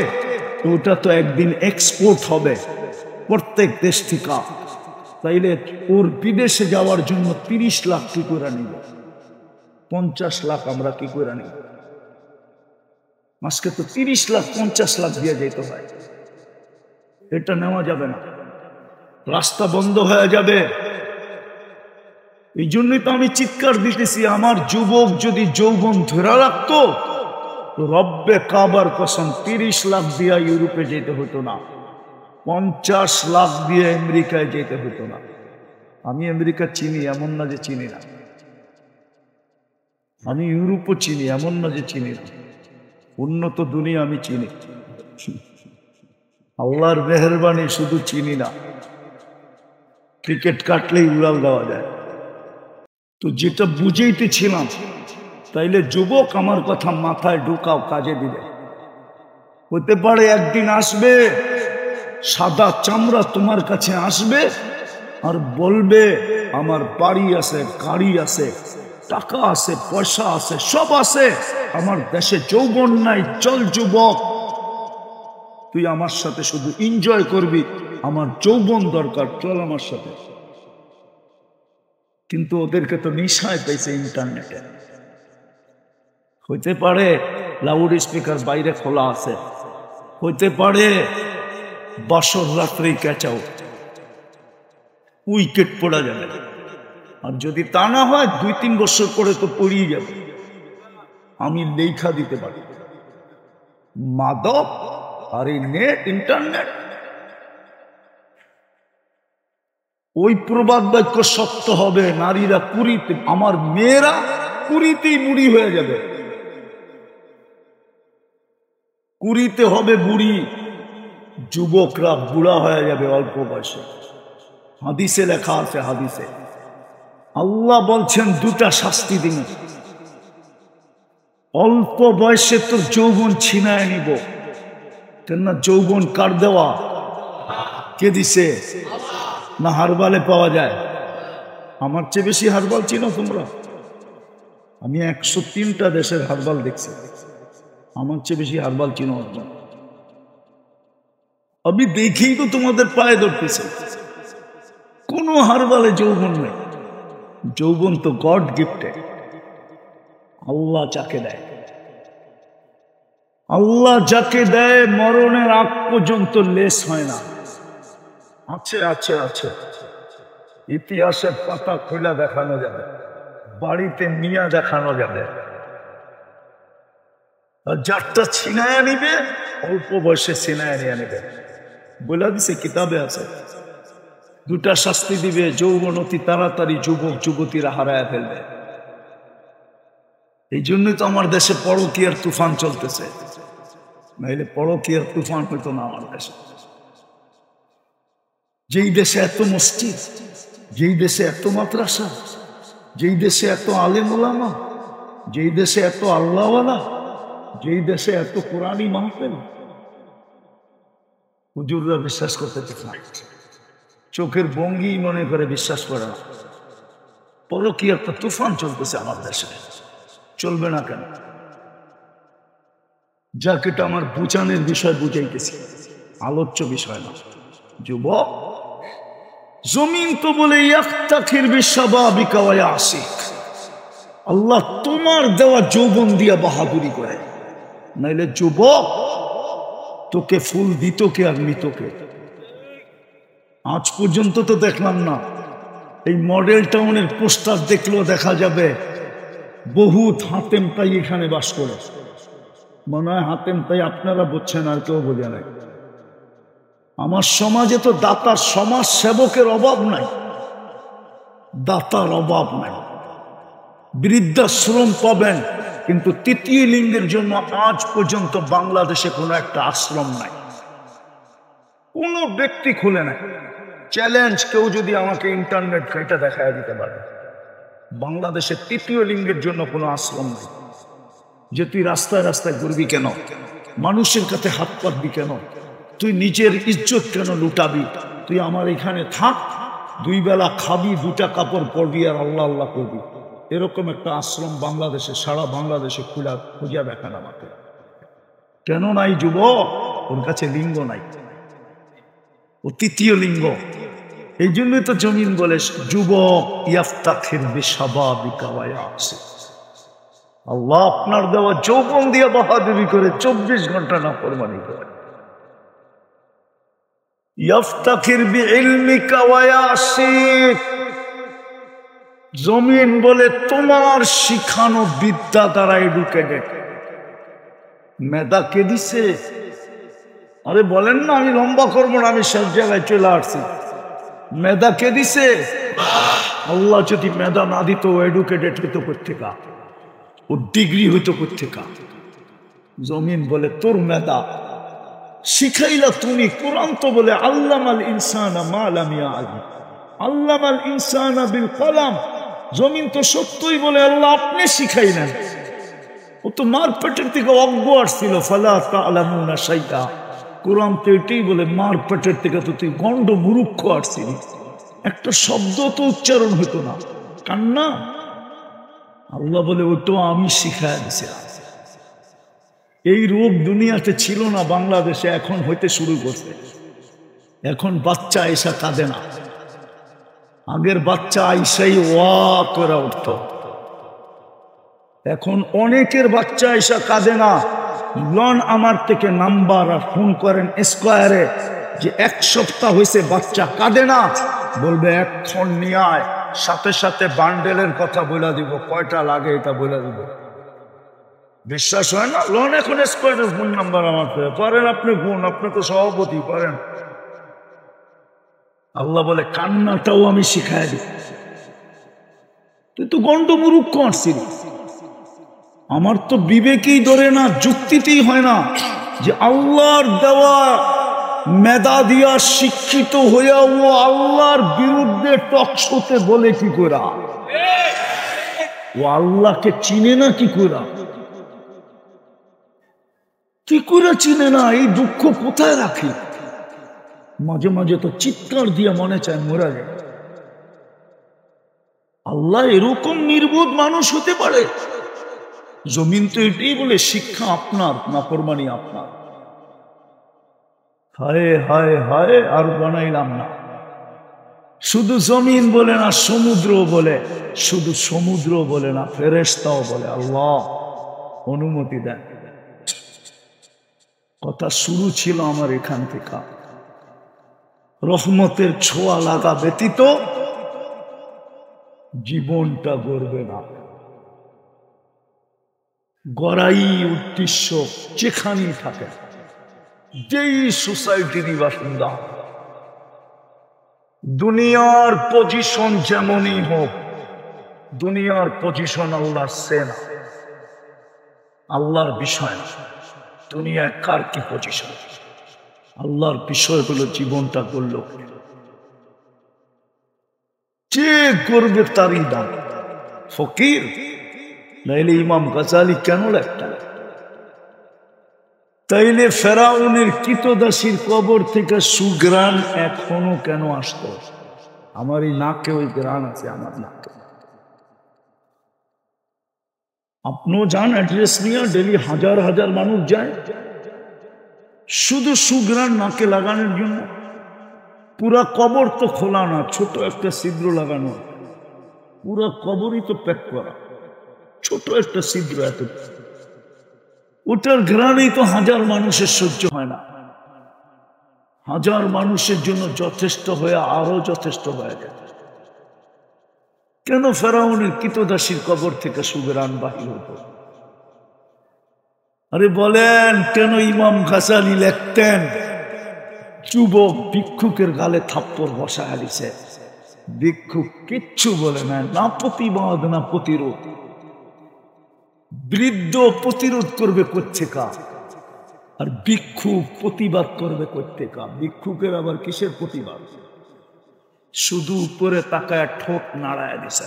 তো ওটা তো একদিন এক্সপোর্ট হবে প্রত্যেক দেশ থেকে। তাইলে ওর বিদেশে যাওয়ার জন্য 30 লাখ কি করে নিব? 50 লাখ আমরা কি করে নিব? আজকে তো 30 লাখ 50 লাখ দিয়ে যেতে হয়। এটা নেওয়া যাবে না, রাস্তা বন্ধ হয়ে যাবে। এই জন্যই তো আমি চিৎকার দিতেছি, আমার যুবক যদি যৌবন ধরে রাখতো তো রব্বে কাবার কসম 30 লাখ দিয়ে ইউরোপে যেতে হতো না, 50 লাখ দিয়ে আমেরিকায় যেতে হতো না। আমি আমেরিকা চিনি, এমন না যে চিনি না। আমি ইউরোপও চিনি, এমন না যে চিনি না। উন্নত দুনিয়া আমি চিনি। আল্লাহর মেহেরবানি, শুধু চিনি না। ক্রিকেট কাটলেই উড়াল দেওয়া যায়। তো যেটা বুঝেইতেছিলাম, তাইলে যুবক আমার কথা মাথায় ঢুকাও, কাজে দিবে। হতে পারে একদিন আসবে সাদা চামড়া তোমার কাছে আসবে আর বলবে আমার বাড়ি আছে, গাড়ি আছে, টাকা আছে, পয়সা আছে, সব আছে, আমার দেশে যৌবন নাই। চল যুবক, তুই আমার সাথে শুধু এনজয় করবি, আমার যৌবন দরকার, চল আমার সাথে। কিন্তু ওদেরকে তো নিশায় পেয়েছে ইন্টারনেটে। হইতে পারে লাউড স্পিকার বাইরে খোলা আছে, হইতে পারে বাসর রাত্রেই ক্যাচাও, উইকেট পড়া যাবে। আর যদি তা না হয় 2-3 বছর পরে তো পড়িয়ে যাবে। আমি লেখা দিতে পারি মাদক আর এই নেট, ইন্টারনেট। ওই প্রবাদ বাক্য সত্য হবে, নারীরা কুড়িতে, আমার মেয়েরা কুড়িতেই বুড়ি হয়ে যাবে। কুড়িতে হবে বুড়ি, যুবকরা বুড়া হয়ে যাবে অল্প বয়সে। হাদিসে লেখা আছে, হাদিসে আল্লাহ বলছেন 2টা শাস্তি দিন। অল্প বয়সে তোর যৌবন ছিনায় নিব। কেননা যৌবন কার দেওয়া? কে দিছে? না হারবালে পাওয়া যায়? আমার চেয়ে বেশি হারবাল চিনো তোমরা? আমি 103টা দেশের হারবাল দেখছি, আমার চেয়ে বেশি হারবাল চিনো? আমি দেখেই তো তোমাদের পায়ে ধরতেছি। কোন হারবালে যৌবন নেই। যৌবন তো গড গিফটেড, আল্লাহ যাকে দেয়। আল্লাহ যাকে দেয় মরণের আগ পর্যন্ত লেস হয় না। আছে আছে আছে, ইতিহাসের পাতা খুলে দেখানো যাবে, বাড়িতে নিয়ে দেখানো যাবে। আর যারটা ছিনায় নিবে অল্প বয়সে ছিনায় নিয়ে নেবে, বলে দিছে কিতাবে আছে। 2টা শাস্তি দিবে, যৌবন অতি তাড়াতাড়ি যুবক যুবতীরা হারায় ফেলবে। এই জন্যই তো আমার দেশে পরকীয়ার তুফান চলতেছে, নাইলে পরকীয়ার তুফান হইতো না আমার দেশে। যেই দেশে এত মসজিদ, যেই দেশে এত মাদ্রাসা, যেই দেশে এত আলেম ওলামা, যেই দেশে এত আল্লাহওয়ালা, যেই দেশে এত কোরআনী মাহফিল, হুজুররা বিশ্বাস করতে চায়, চোখের ভঙ্গি মনে করে বিশ্বাস করে না। পরকীয়ার একটা তুফান চলতেছে আমার দেশে, চলবে না কেন? যাক, এটা আমার বুঝানোর বিষয়, বুঝাইতেছি, আলোচ্য বিষয় না। যুবক, জমিন তো বলে আল্লাহ তোমার দেওয়া যৌবন দিয়া বাহাদুরি করে, নাইলে যুবক তোকে ফুল দিত কে আর নিত কে? আজ পর্যন্ত তো দেখলাম না। এই মডেল টাউনের পোস্টার দেখলেও দেখা যাবে বহুত হাতেম তাই এখানে বাস করে। মনে হয় হাতেম তাই আপনারা বুঝছেন, আর কেউ বোঝে নাই। আমার সমাজে তো দাতার, সমাজ সেবকের অভাব নাই, দাতার অভাব নাই। বৃদ্ধাশ্রম পাবেন, কিন্তু 3য় লিঙ্গের জন্য আজ পর্যন্ত বাংলাদেশে কোনো একটা আশ্রম নাই, কোনো ব্যক্তি খুলে নাই। চ্যালেঞ্জ, কেউ যদি আমাকে ইন্টারনেট ঘেঁটে দেখায় দিতে পারে বাংলাদেশে 3য় লিঙ্গের জন্য কোনো আশ্রম নেই। যে তুই রাস্তায় রাস্তায় ঘুরবি কেন, মানুষের কাছে হাত পাতবি কেন, তুই নিজের ইজ্জত কেন লুটাবি? তুই আমার এখানে থাক, 2 বেলা খাবি, 2টা কাপড় পরবি আর আল্লাহ আল্লাহ করবি। এরকম একটা আশ্রম বাংলাদেশে, সারা বাংলাদেশে খুঁজা দেখান আমাকে। কেন নাই যুবক? ওর কাছে লিঙ্গ নাই, ও তৃতীয় লিঙ্গ। এই জন্যই তো জমিন বলে যুবক ইয়াফতাখির বিশাবাবিকা ওয়া ইয়াসি। আল্লাহ আপনার দেওয়া যৌবন দিয়ে বাহাদুরি করে 24 ঘন্টা নাফরমানি করে। ইয়াফতাখির বিইলমিকা ওয়া ইয়াসি। জমিন বলে তোমার শিখানো বিদ্যা দ্বারা এডুকেটেড। মেধা কে দিছে? আরে বলেন না, আমি লম্বা করবো না, আমি সব জায়গায় চলে আসছি। মেধা কে দিছে? আল্লাহ যদি মেধা না দিত, এডুকেটেড হইতো কোত্থেকা, ও ডিগ্রি হইতো কোত্থেকা? জমিন বলে তোর মেধা শিখাইলা তুমি। কোরআন তো বলে আল্লামাল ইনসানা মা লাম ইয়ালাম, আল্লামাল ইনসানা বিল কলম। জমিন তো সত্যই বলে আল্লাহ আপনি শিখাইলেন। ও তো মার পেটের থেকে অজ্ঞ আসছিল, ফালা তা'লামুনা শাইআ। কোরআন তো এটাই বলে মার পেটের থেকে তো তুই গন্ড মূর্খ আসছিলি, একটা শব্দ তো উচ্চারণ হইতো না, কান্না। আল্লাহ বলে ওটা আমি শিখাই দিছিলাম। এই রোগ দুনিয়াতে ছিল না বাংলাদেশে, এখন হইতে শুরু করছে। এখন বাচ্চা এসা কাঁদে না, আগের বাচ্চা আইসাই ওয়া করে উঠত। এখন অনেকের বাচ্চা এসা কাঁদে না। লন আমার থেকে নাম্বার আর ফোন করেন স্কোয়ারে যে 1 সপ্তাহ হয়েছে বাচ্চা কাঁদে না, বলবে এখন নিয়ে আয়, সাথে সাথে বান্ডেলের কথা বলে দিব, কয়টা লাগে এটা বলে দিব। বিশ্বাস হয় না? লন এখন স্কোয়ারের ফোন নাম্বার আমার পারেন আপনি, ফোন আপনি তো সভাপতি পারেন। আল্লাহ বলে কান্নাটাও আমি শিখাই দিই। তুই তো গন্ড মূর্খ আসছিলি। আমার তো বিবেকেই ধরে না, যুক্তিতেই হয় না যে আল্লাহর দেওয়া মেধা দিয়া শিক্ষিত হইয়া ও আল্লাহর বিরুদ্ধে টকশোতে বলে কি করা? ও আল্লাহকে চিনে না কি করা? কি করে চিনে না? এই দুঃখ কোথায় রাখি? মাঝে মাঝে তো চিৎকার দিয়ে মনে চায় মরা যায়। আল্লাহ এরকম নির্বোধ মানুষ হতে পারে? জমিন তো এটাই বলে শিক্ষা আপনার, নাফরমানি আপনার। হায় হায় হায়, আর বানাইলাম না। শুধু জমিন বলে না, সমুদ্র বলে। শুধু সমুদ্র বলে না, ফেরেশতাও বলে আল্লাহ অনুমতি দেন। কথা শুরু ছিল আমার এখান থেকে। রহমতের ছোঁয়া লাগা ব্যতীত জীবনটা গড়বে না। গড়াই উদ্দেশ্য যেখানেই থাকে, যেই সোসাইটিরই বাসিন্দা, দুনিয়ার পজিশন যেমনই হোক, দুনিয়ার পজিশন আল্লাহর সেনা, আল্লাহর বিষয় না। দুনিয়ায় কার কি পজিশন, আল্লাহর বিষয় হলো জীবনটা গড়ল। যে করবে তারই দাম। ফকির নাইলে ইমাম গাজালি কেন লেখতেন? তাইলে ফেরাউনের কৃতদাসীর কবর থেকে সুগ্রাণ এখনো কেন আসতো? আমার এই নাকে ওই গ্রাণ আছে, আমার নাকে। আপনিও যান অ্যাড্রেস নিয়ে, ডেলি হাজার হাজার মানুষ যায় শুধু সুগ্রাণ নাকে লাগানোর জন্য। পুরা কবর তো খোলা না, ছোট একটা ছিদ্র লাগানো। পুরা কবরই তো প্যাক করা, ছোট একটা ছিদ্র। এত ওটার ঘ্রাণেই তো হাজার মানুষের সহ্য হয় না। হাজার মানুষের জন্য যথেষ্ট হয়ে আরো যথেষ্ট হয়ে যায়। কেন ফেরাউনের কৃতদাসীর কবর থেকে সুগ্রাণ বাহির হতো? আরে বলেন কেন ইমাম গাজালি লিখতেন যুবক ভিক্ষুকের গালে থাপ্পড় বসায় দিছে? ভিক্ষুক কিচ্ছু বলে না, না প্রতিবাদ না প্রতিরোধ। বৃদ্ধ প্রতিরোধ করবে কোত্থেকা, আর ভিক্ষুক প্রতিবাদ করবে কোত্থেকা? ভিক্ষুকের আবার কিসের প্রতিবাদ? শুধু উপরে তাকায় ঠোঁট নাড়ায় দিছে।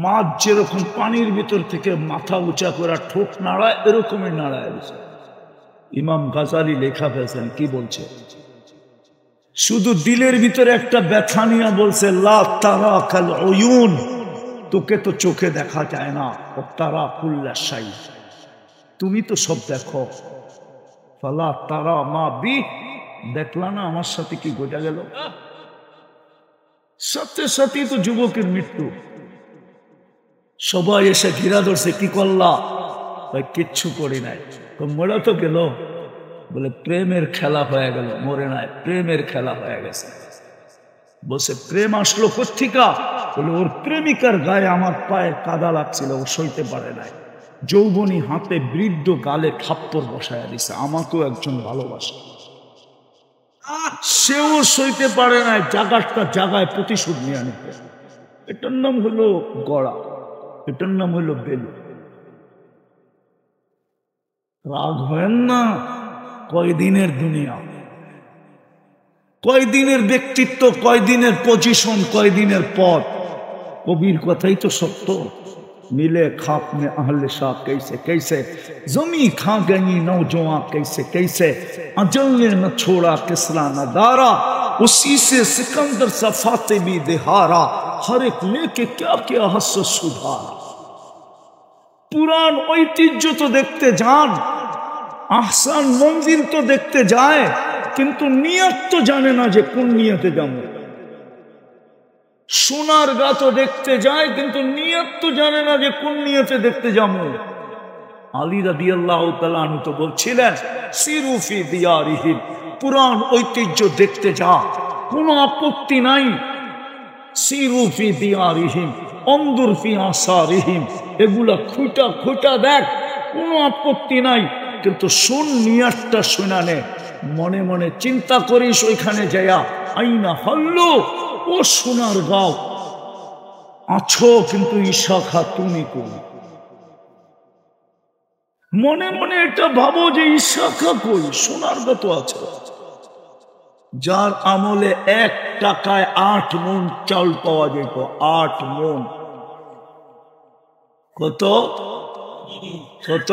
মাছ যেরকম পানির ভিতর থেকে মাথা উঁচা করে ঠোঁট নাড়ায়, এরকমই নাড়ায় দিছে। ইমাম গাজালি লেখা ফেলছেন, কি বলছে? শুধু দিলের ভিতরে একটা ব্যথা নিয়ে বলছে, লা তারা কাল উয়ুন, তোকে তো চোখে দেখা যায় না, ও তারা কুল্লা শাই, তুমি তো সব দেখো। ফালা তারা মা বি, দেখলা না আমার সাথে কি ঘটে গেল? সাথে সাথে তো যুবকের মৃত্যু। সবাই এসে ঘিরা ধরছে, কি করলা? ভাই কিচ্ছু করি নাই। তো মরে তো গেল। বলে প্রেমের খেলা হয়ে গেল। মরে নাই, প্রেমের খেলা হয়ে গেছে। বলছে প্রেম আসলো কোত্থেকা? বলে ওর প্রেমিকার গায়ে আমার পায়ে কাদা লাগছিল, ও সইতে পারে নাই। যৌবনী হাতে বৃদ্ধ গালে থাপ্পড় বসায় দিছে, আমাকেও একজন ভালোবাসে, সেও সইতে পারে নাই, জায়গাটা জায়গায় প্রতিশোধ নিয়ে নিতে। এটার নাম হলো গড়া, এটার নাম হলো বেলু। রাগ হয় না। কয়দিনের দুনিয়া, কয়দিনের ব্যক্তিত্ব, কয়দিনের পজিশন, কয়দিনের পথ। কবির কথাই তো সত্য। मिले खाक में अहल शाह कैसे कैसे, जमी खा गई नौजवां कैसे कैसे, अजल ने न छोड़ा किसरा न दारा, उसी से सिकंदर सा फातिमी दिहारा, हर एक लेके क्या क्या हस सुधारा। पुरान ঐতিহ্য তো দেখতে যান, আহসান মঞ্জিল তো দেখতে যায়, কিন্তু নিয়ত তো জানে না যে কোন নিয়তে যাবো। সোনার গা তো দেখতে যায়, কিন্তু নিয়ত তো জানে না যে কোন নিয়তে দেখতে যাবো। আলী রাদিয়াল্লাহু তাআলা আনহু তো বলছিলেন, সিরু ফি দিয়ারিহিম, পুরান ঐতিহ্য দেখতে যা, কোনো আপত্তি নাই। সিরু ফি দিয়ারিহিম অনদুর ফি আসারিহিম, এগুলা খুঁটা খুঁটা দেখ, কোনো আপত্তি নাই, কিন্তু শোন নিয়তটা শোনা নে। মনে মনে চিন্তা করিস ওইখানে যায়া, আইনা হল্লো, ও সোনার গাঁও আছো, কিন্তু ইশাখা তুমি কই। মনে মনে এটা ভাবো যে ইশাখা কই, সোনার গাঁ তো আছে। যার আমলে 1 টাকায় 8 মণ চাউল পাওয়া যেত, 8 মণ। কত কত?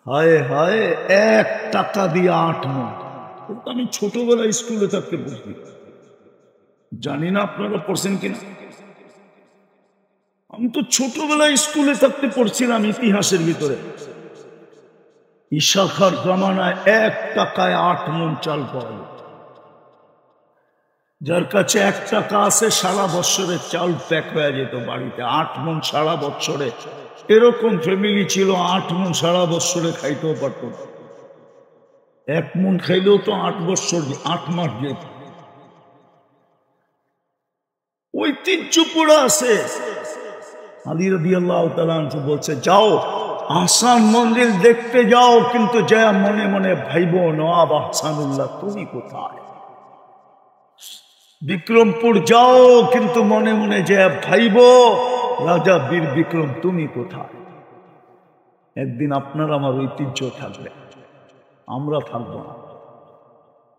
হায় হায়, 1 টাকা দিয়ে 8 মণ। আমি ছোটবেলায় স্কুলে থাকতে পড়ছি, জানি না আপনারা পড়ছেন কিনা। আমি তো ছোটবেলায় স্কুলে থাকতে পড়ছিলাম ইতিহাসের ভিতরে। ইশাখার জামানায় 1 টাকায় 8 মণ চাল পাওয়া যেত। যার কাছে 1 টাকা আছে, সারা বছরে চাল প্যাক হয়ে যেত বাড়িতে। 8 মণ সারা বছরে, এরকম ফ্যামিলি ছিল 8 মণ সারা বছরে খাইতেও পারত। 1 মণ খাইলেও তো 8 বছর 8 মাস যেত। ঐতিহ্য পড়ে আছে। আলী রাদিয়াল্লাহু তাআলা আনহু বলছে, যাও আহসান মঞ্জিল দেখতে যাও, কিন্তু যা মনে মনে ভাইব, নওয়াব আহসানুল্লাহ তুমি কোথায়। বিক্রমপুর যাও, কিন্তু মনে মনে যা ভাইব, রাজা বীর বিক্রম তুমি কোথায়। একদিন আপনার আমার ঐতিহ্য থাকবে, আমরা থাকবো না।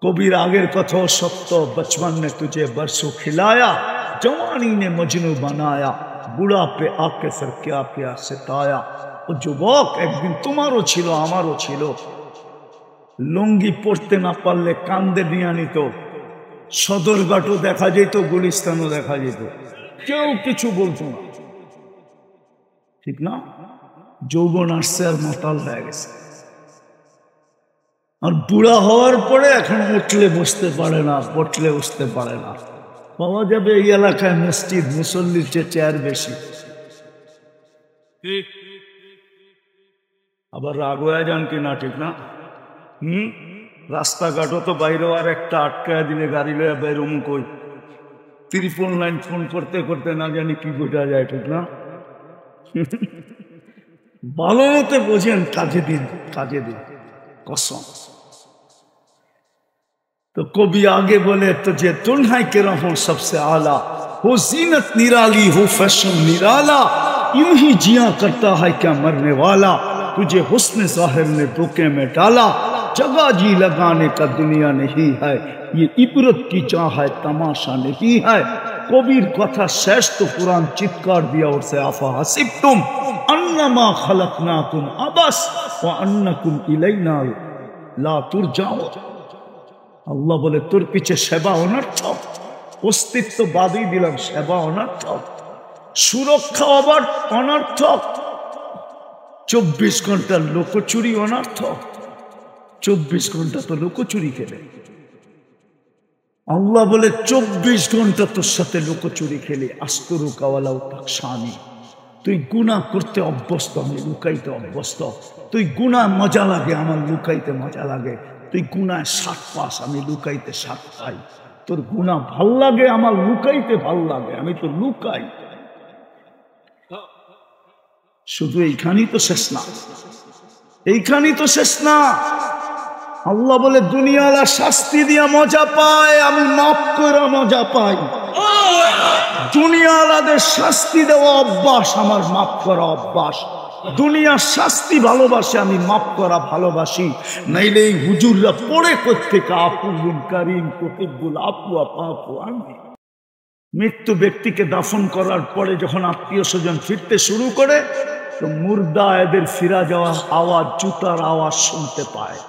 কবির আগের কথাও সত্য, বচপন ने तुझे बरसों खिलाया, जवानी ने मजनू बनाया, बुढ़ा पे आके सर क्या क्या सिताया। ও যুবক, একদিন তোমারও ছিল আমারও ছিল। লুঙ্গি পরতে না পারলে কান্দে নিয়ে নিত, সদরঘাটও দেখা যেত, গুলিস্তানও দেখা যেত, কেউ কিছু বলতো না, ঠিক না? যৌবন আসছে আর মাতাল হয়ে গেছে। আর বুড়া হওয়ার পরে এখন উঠলে বসতে পারে না, পটলে বসতে পারে না। পাওয়া যাবে এই এলাকায় মসজিদ, মুসল্লির চেয়ে চেয়ার বেশি। আবার রাগ হয়ে যান কিনা, ঠিক না? রাস্তাঘাটও তো বাইরেও আর একটা আটকায় দিলে গাড়ি লয়ে বেরোম কই। 399 ফোন করতে করতে না জানি কি গোটা যায়, ঠিক না? ভালো মতে বোঝেন, কাজে দিন, কাজে দিন, কসম। तो कभी आगे बोले तुझे दुल्हा के रहो सबसे आला, हो जीनत निराली हो फैशन निराला, यूं ही जिया करता है क्या मरने वाला, तुझे हुस्न ज़ाहिर ने धोखे में डाला, चगाजी लगाने का दुनिया नहीं है, ये इबरत की चाह है, तमाशा नहीं है। कबीर कथा शेष तो कुरान चित्कार दिया और से आफा हसिबतुम अन्नमा खलकनाकुम अबस व अन्नकुम इलैना ला तुरजाऊन। আল্লাহ বলে তোর পিছে সেবা অনর্থক, অস্তিত্ববাদী দিলাম সেবা অনর্থক, সুরক্ষা আবার অনর্থক, 24 ঘন্টার লোকচুরি অনর্থক। 24 ঘন্টা তো লোকচুরি খেলে, আল্লাহ বলে 24 ঘন্টা তোর সাথে লোকচুরি খেলে আস্তরু কাওয়ালাও তাকসানি। তুই গুনাহ করতে অভ্যস্ত, আমি লুকাইতে অভ্যস্ত। তুই গুনাহ মজা লাগে, আমার লুকাইতে মজা লাগে। তুই গুনায় 7 পাস, আমি লুকাইতে 7 পাই। তোর গুনাহ ভাল লাগে, আমার লুকাইতে ভাল লাগে, আমি তো লুকাই। শুধু এইখানেই তো শেষ না, এইখানেই তো শেষ না। আল্লাহ বলে দুনিয়ালা শাস্তি দিয়া মজা পায়, আমি মাফ করে মজা পাই। দুনিয়ালাদের শাস্তি দেওয়া অভ্যাস, আমার মাফ করা অভ্যাস। দুনিয়ার শাস্তি ভালোবাসে, আমি মাফ করা ভালোবাসি। নাইলে এই হুজুররা পড়ে কোত্থেকে আফুল কারিম কতিবুল আপু আপু। আমি মৃত্যু ব্যক্তিকে দাফন করার পরে যখন আত্মীয় স্বজন ফিরতে শুরু করে, তো মুর্দা এদের ফিরা যাওয়ার আওয়াজ, জুতার আওয়াজ শুনতে পায়।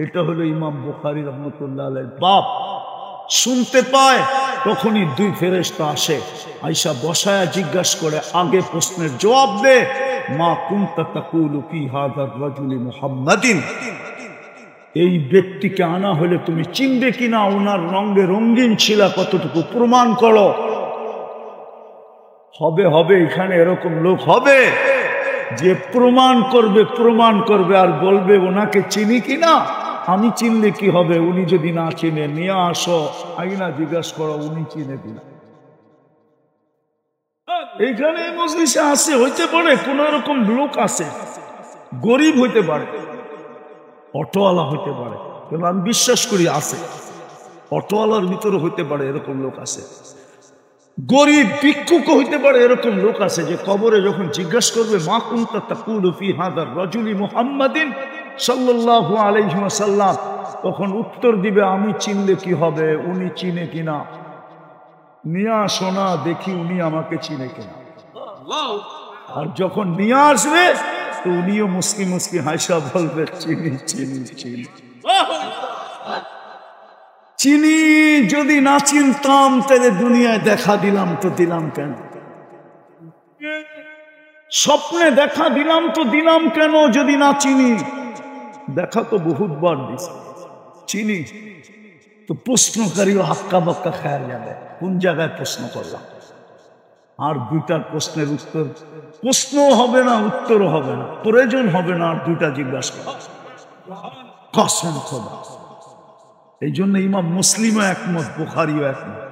এটা হলো ইমাম বুখারী রহমতুল্লাহ আলাইহির বাপ। শুনতে পায়, তখনই 2 ফেরেশতা আসে, আয়েশা বসায়া জিজ্ঞাসা করে, আগে প্রশ্নের জবাব দে, মা কুনতা তাকুলু ফি হাযার রাজুলি মুহাম্মাদিন। এই ব্যক্তিকে আনা হলে তুমি চিনবে কিনা, ওনার রঙে রঙিন ছিল কতটুকু প্রমাণ করো। হবে হবে, এখানে এরকম লোক হবে যে প্রমাণ করবে আর বলবে ওনাকে চিনি কিনা। আমি চিনলে কি হবে, উনি যদি না চিনে নিয়ে আসো, আইনা জিজ্ঞাসা করো উনি চিনে কিনা। এইখানে মজলিসে আছে, হইতে পারে কোন রকম লোক আছে, গরিব হইতে পারে, অটোওয়ালা হইতে পারে, কিন্তু আমি বিশ্বাস করি আছে, অটোওয়ালার ভিতরে হইতে পারে এরকম লোক আছে। গরিব ভিক্ষুক হইতে পারে, এরকম লোক আছে যে কবরে যখন জিজ্ঞাসা করবে মা কুনতা তাকুলু ফি হাযার রাজুলি মুহাম্মাদিন সাল্লাল্লাহু আলাইহি ওয়াসাল্লাম, তখন উত্তর দিবে আমি চিনলে কি হবে, উনি চিনে কিনা। নিয়ে আসো না, দেখি উনি আমাকে চিনে কিনা। আর যখন নিয়ে আসবে তো উনিও মুস্কি মুস্কি হাসা বলবে চিনি চিনি চিনি চিনি। যদি না চিনতাম তাহলে দুনিয়ায় দেখা দিলাম তো দিলাম কেন, স্বপ্নে দেখা দিলাম তো দিলাম কেন যদি না চিনি। দেখা তো বহুতবার দিছি, চিনি তো প্রশ্নকারীও হাক্কা বাক্কা খায়া যাবে, কোন জায়গায় প্রশ্ন করলাম। আর 2টার প্রশ্নের উত্তর, প্রশ্নও হবে না উত্তরও হবে না, প্রয়োজন হবে না আর 2টা জিজ্ঞাসা করা, কসম খোদা। এই জন্য ইমাম মুসলিমও একমত, বুখারীও একমত,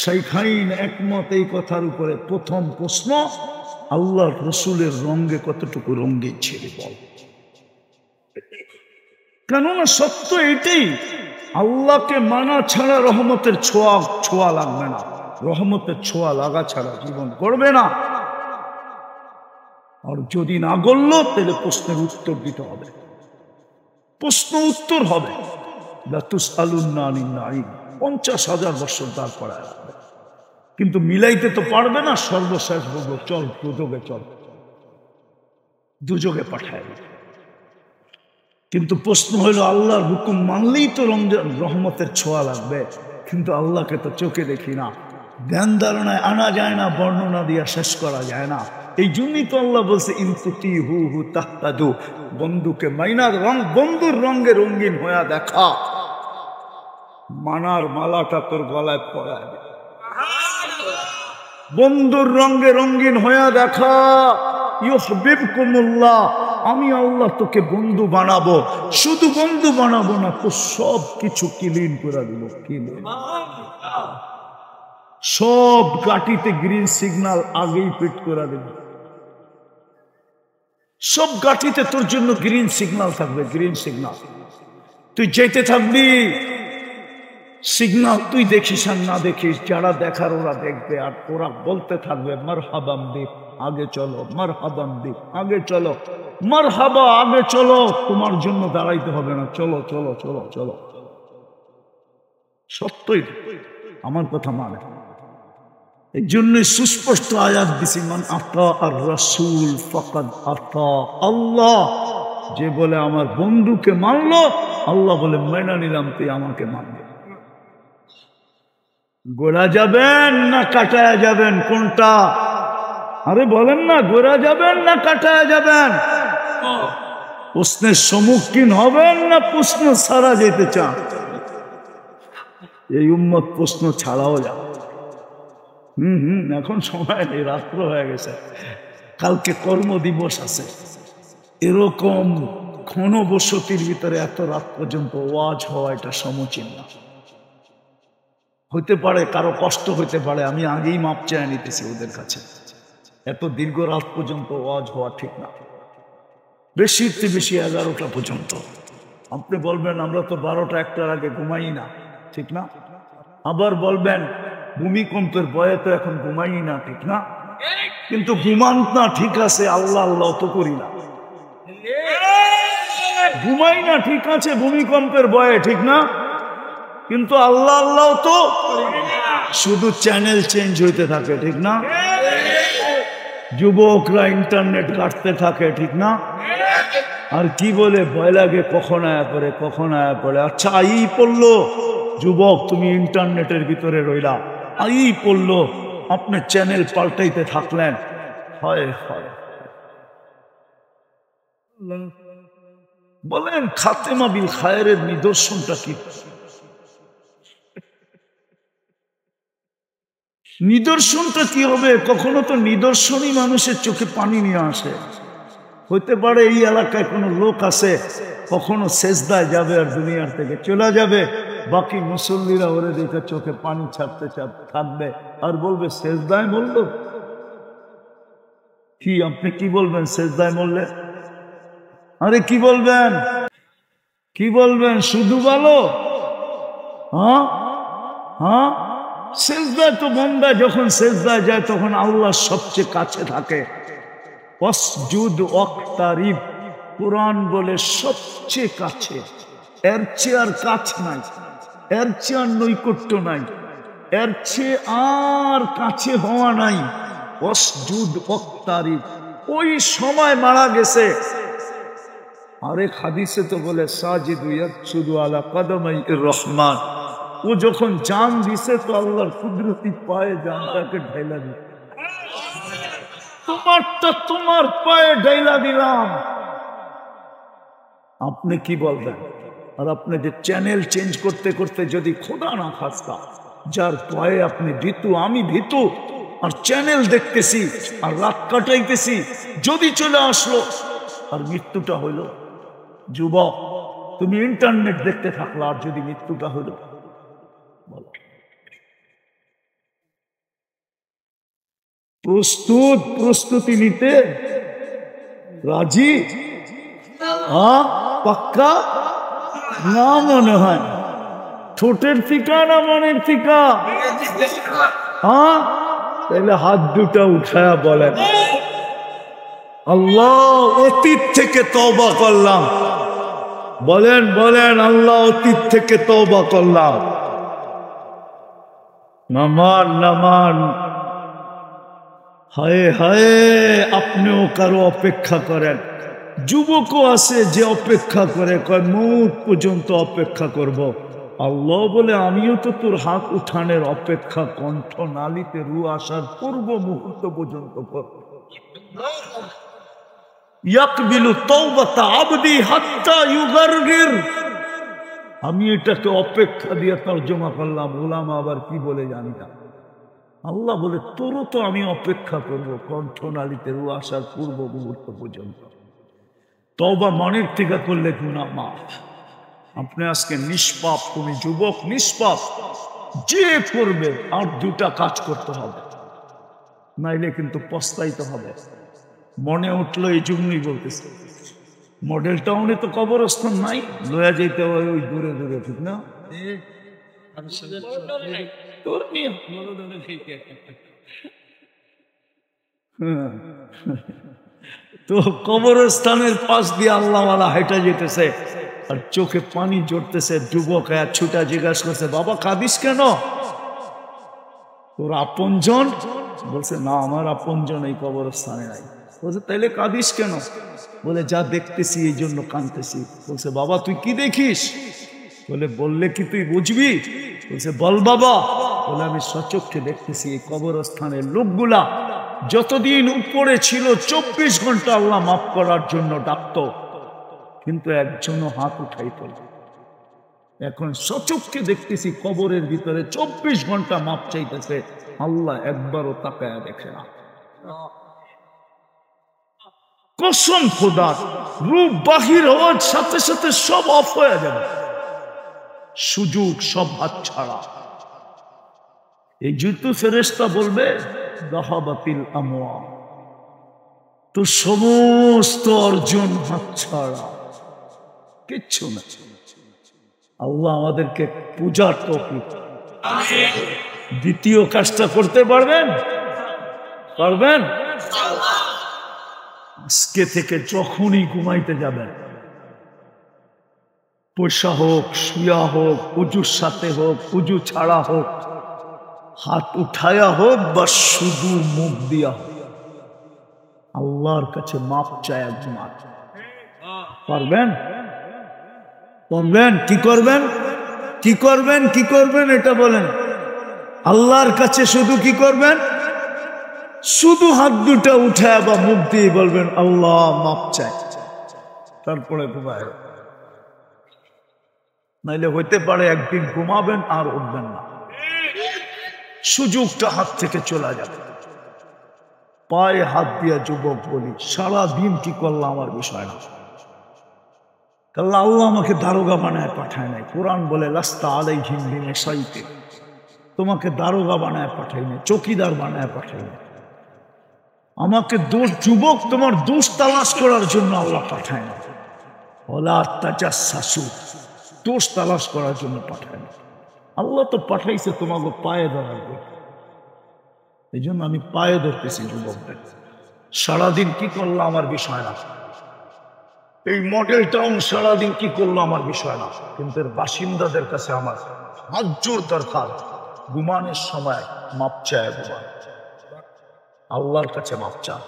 শাইখাইন একমত এই কথার উপরে। প্রথম প্রশ্ন, আল্লাহ রসুলের রঙে কতটুকু রঙিন ছিল বল। কেননা সত্য এটাই, আল্লাহকে মানা ছাড়া রহমতের ছোঁয়া লাগবে না, রহমতের ছোঁয়া লাগা ছাড়া জীবন করবে না। আর যদি না গড়ল তাহলে প্রশ্নের উত্তর দিতে হবে, প্রশ্ন উত্তর হবে। 50,000 বছর তার পড়ায় রাখবে, কিন্তু মিলাইতে তো পারবে না। সর্বশেষ বলবো চল দুযোগে, চল দুযোগে পাঠায়। কিন্তু প্রশ্ন হইল আল্লাহর হুকুম মানলেই তো রহমতের ছোঁয়া লাগবে, কিন্তু আল্লাহকে তো চোখে দেখি না, ধ্যান ধারণায় আনা যায় না, বর্ণনা দিয়া শেষ করা যায় না। এই জন্যই তো আল্লাহ বলছে ইনতুতি হু হু তাহতাদু, বন্ধুকে মাইনার বন্ধুর রঙে রঙিন হইয়া দেখা, মানার মালাটা তোর গলায় পরায় দে, বন্ধুর রঙে রঙিন হইয়া দেখা। ইউহিব্বুকুমুল্লাহ, আমি আল্লাহ তোকে বন্ধু বানাবো। শুধু বন্ধু বানাবো না, তো সব কিছু ক্লিন করে দিব, ক্লিন। সব গাটিতে গ্রিন সিগন্যাল আগেই ফিট করে দেব, সব গাটিতে তোর জন্য গ্রিন সিগন্যাল থাকবে, গ্রিন সিগন্যাল। তুই যেতে থাকবি, সিগন্যাল তুই দেখিস আর না দেখিস, যারা দেখার ওরা দেখবে, আর ওরা বলতে থাকবে মারহাবাম বিক। আগে চলো, মারহাবান বিক, আগে চলো, মারহাবা, আগে চলো, তোমার জন্য দাঁড়াইতে হবে না, চলো চলো চলো চলো। সত্যই আমার কথা মানে। এই জন্যই সুস্পষ্ট আয়াত দিছি, মান আতা আর রাসূল ফাকাদ আতা আল্লাহ। যে বলে আমার বন্ধুকে মানলো, আল্লাহ বলে মেনে নিলাম, তুই আমাকে মানবে। গোড়া যাবেন না কাটায়া যাবেন, কোনটা? আরে বলেন না, গোড়া যাবেন না কাটায়া যাবেন? প্রশ্নের সম্মুখীন হবেন না প্রশ্ন ছাড়া যেতে চান? এই উম্মত প্রশ্ন ছাড়াও যাবে। এখন সময় নেই, রাত্র হয়ে গেছে, কালকে কর্মদিবস আছে। এরকম ঘনবসতির ভিতরে এত রাত পর্যন্ত ওয়াজ হওয়া এটা সমীচীন না। হইতে পারে কারো কষ্ট হইতে পারে, আমি আগেই মাপ চেয়ে নিতেছি ওদের কাছে। এত দীর্ঘ রাত পর্যন্ত ওয়াজ হওয়া ঠিক না, বেশির চেয়ে বেশি 11টা পর্যন্ত। আপনি বলবেন আমরা তো 12টা 1টার আগে ঘুমাই না, ঠিক না? আবার বলবেন ভূমিকম্পের ভয়ে তো এখন ঘুমাই না, ঠিক না? কিন্তু ঘুমান না, ঠিক আছে, আল্লাহ আল্লাহ তো করি না, ঘুমাই না, ঠিক আছে, ভূমিকম্পের ভয়ে, ঠিক না? কিন্তু আল্লাহ আল্লাহ তো শুধু চ্যানেল চেঞ্জ হইতে থাকে, ঠিক না? যুবকরা ইন্টারনেট কাটতে থাকে, ঠিক না? আর কি বলে ভয় লাগে, কখন আয়া পড়ে, কখন আয়া পড়ে। আচ্ছা আই পড়লো, যুবক তুমি ইন্টারনেটের ভিতরে রইলা, আই পড়লো, আপনি চ্যানেল পাল্টাইতে থাকলেন, হয় হয়। বলেন খাতেমা বিল খায়েরের নিদর্শনটা কি? নিদর্শনটা কি হবে? কখনো তো নিদর্শনই মানুষের চোখে পানি নিয়ে আসে। হইতে পারে এই এলাকায় কোনো লোক আছে, কখনো সেজদায় যাবে আর দুনিয়ার থেকে চলে যাবে, বাকি মুসল্লিরা ওরে দেখে চোখে পানি ছাড়তে থাকবে আর বলবে সেজদায় মরল। কি আপনি কি বলবেন সেজদায় মরলে? আরে কি বলবেন, কি বলবেন? শুধু বলো হ্যাঁ হ্যাঁ। সেজদায় তো বান্দা যখন সেজদায় যায় তখন আল্লাহ সবচেয়ে কাছে থাকে। ওয়াসজুদ ওয়াক্তারিব, কোরআন বলে সবচেয়ে কাছে, এর চেয়ে আর কাছ নাই, এর চেয়ে আর নৈকট্য নাই, এর চেয়ে আর কাছে হওয়া নাই। ওয়াসজুদ ওয়াক্তারিব, ওই সময় মারা গেছে। আরেক হাদিসে তো বলে সাজিদু ইয়াকসুদু আলা কদমাই রহমান, ও যখন জান দিছে তো আল্লাহর কুদরতি পায়ে জানটাকে ঢাইলা দিল। তোমারটা তোমার পায়ে ঢাইলা দিলাম, আপনি কি বলবেন? আর আপনি যে চ্যানেল চেঞ্জ করতে করতে যদি খোদা না খাস্তা যার পায়ে আপনি ভীতু, আমি ভীতু, আর চ্যানেল দেখতেছি আর রাত কাটাইতেছি, যদি চলে আসলো আর মৃত্যুটা হইল। যুবক তুমি ইন্টারনেট দেখতে থাকলো আর যদি মৃত্যুটা হইল, বলো প্রস্তুত? প্রস্তুতি নিতে রাজি? হ্যাঁ পাক্কা না? মনে হয় ঠোঁটের টিকা না মনের টিকা? হ্যাঁ তাহলে হাত দুটা উঠায়া বলেন আল্লাহ অতীত থেকে তওবা করলাম। বলেন বলেন আল্লাহ অতীত থেকে তওবা করলাম। নামান নামান। হায় হায়, আপনিও কারো অপেক্ষা করেন। যুবকও আছে যে অপেক্ষা করে, কয় মৌত পর্যন্ত অপেক্ষা করব। আল্লাহ বলে আমিও তো তোর হাত উঠানের অপেক্ষা, কণ্ঠ নালিতে রু আসার পূর্ব মুহূর্ত পর্যন্ত করব। ইয়াকবিলু তাওবাতা আবদি হাত্তা ইউগারগির। আমি এটাকে অপেক্ষা দিয়ে তর্জমা করলাম, ওলামা আবার কি বলে জানি না। আল্লাহ বলে তোরও তো আমি অপেক্ষা করব কণ্ঠনালীতে রু আসার পূর্ব মুহূর্ত পর্যন্ত। তওবা মনের থেকে করলে গুনাহ মাফ। আপনি আজকে নিষ্পাপ, তুমি যুবক নিষ্পাপ, যে করবে আর দুটা কাজ করতে হবে, নাইলে কিন্তু পস্তাইতে হবে। মনে উঠলো এই জন্যই বলতেছে, মডেল টাউনে তো কবরস্থান নাই, লয়া যেতে হয় ওই দূরে দূরে, ঠিক না? তো কবরস্থানের পাশ দিয়ে আল্লাহওয়ালা হেঁটে যেতেছে আর চোখে পানি জড়তেছে। যুবক এক ছুটা জিজ্ঞাসা করছে, বাবা কাঁদিস কেন? তোর আপনজন? বলছে, না আমার আপনজন এই কবরস্থানে নাই। বলছে, তাইলে কাঁদিস কেন? বলে, যা দেখতেছি এই জন্য কাঁদতেছি। বলছে, বাবা তুই কি দেখিস? বলে, বললে কি তুই বুঝবি? বলছে, বল বাবা। বলে, আমি সচক্ষে দেখতেছি এই কবরস্থানের লোকগুলা যতদিন উপরে ছিল 24 ঘন্টা আল্লাহ মাফ করার জন্য ডাকতো, কিন্তু একজনও হাত উঠাইত না। এখন সচক্ষে দেখতেছি কবরের ভিতরে 24 ঘন্টা মাপ চাইতেছে, আল্লাহ একবারও তাকায়া দেখে না। কসম খোদার, রূপ বাহির হওয়ার সাথে সাথে সব অফ হয়ে যাবে, সুযোগ সব হাত ছাড়া। এই জুতু ফেরেশতা বলবে, যাহাবাতিল আমওয়াল, তো সমস্ত অর্জন হাত ছাড়া, কিচ্ছু না। আল্লাহ আমাদেরকে পূজার তৌফিক। দ্বিতীয় কাজটা করতে পারবেন? পারবেন? আজকে থেকে যখনই ঘুমাইতে যাবেন, বসা হোক, শুয়া হোক, উজুর সাথে হোক, উজু ছাড়া হোক, হাত উঠায়া হোক বা শুধু মুখ দিয়া হোক, আল্লাহর কাছে মাপ চায় ঘুমান। পারবেন? বলবেন কি করবেন? কি করবেন? কি করবেন এটা বলেন। আল্লাহর কাছে শুধু কি করবেন? শুধু হাত দুটা উঠায় বা মুখ দিয়ে বলবেন, আল্লাহ মাপ চাই, তারপরে ঘুমায়। নাইলে হইতে পারে একদিন ঘুমাবেন আর উঠবেন না, সুযোগটা হাত থেকে চলে যাবে। পায়ে হাত দিয়া যুবক বলি, সারাদিন কি করলাম আমার বিষয় না। আল্লাহ আমাকে দারোগা বানায় পাঠায় নাই। কোরআন বলে, লাস্তা আলাইহিম বিমুসাইতির, তোমাকে দারোগা বানায় পাঠাই নাই, চৌকিদার বানায় পাঠাই নাই। আমাকে দোষ, যুবক তোমার দোষ তালাশ করার জন্য আল্লাহ পাঠায় না। ওলা তাজাসসু, দোষ তালাশ করার জন্য পাঠায় না। আল্লাহ তো পাঠাইছে তোমাকে পায়ে ধরার জন্য। এই জন্য আমি পায়ে ধরতেছি যুবকদের। সারাদিন কি করলো আমার বিষয় না, এই মডেল টাউন সারাদিন কি করলো আমার বিষয় না, কিন্তু এর বাসিন্দাদের কাছে আমার হাত জোর দরকার। ঘুমানোর সময় মাপ চায় ঘুমান, আল্লাহর কাছে মাপ চান।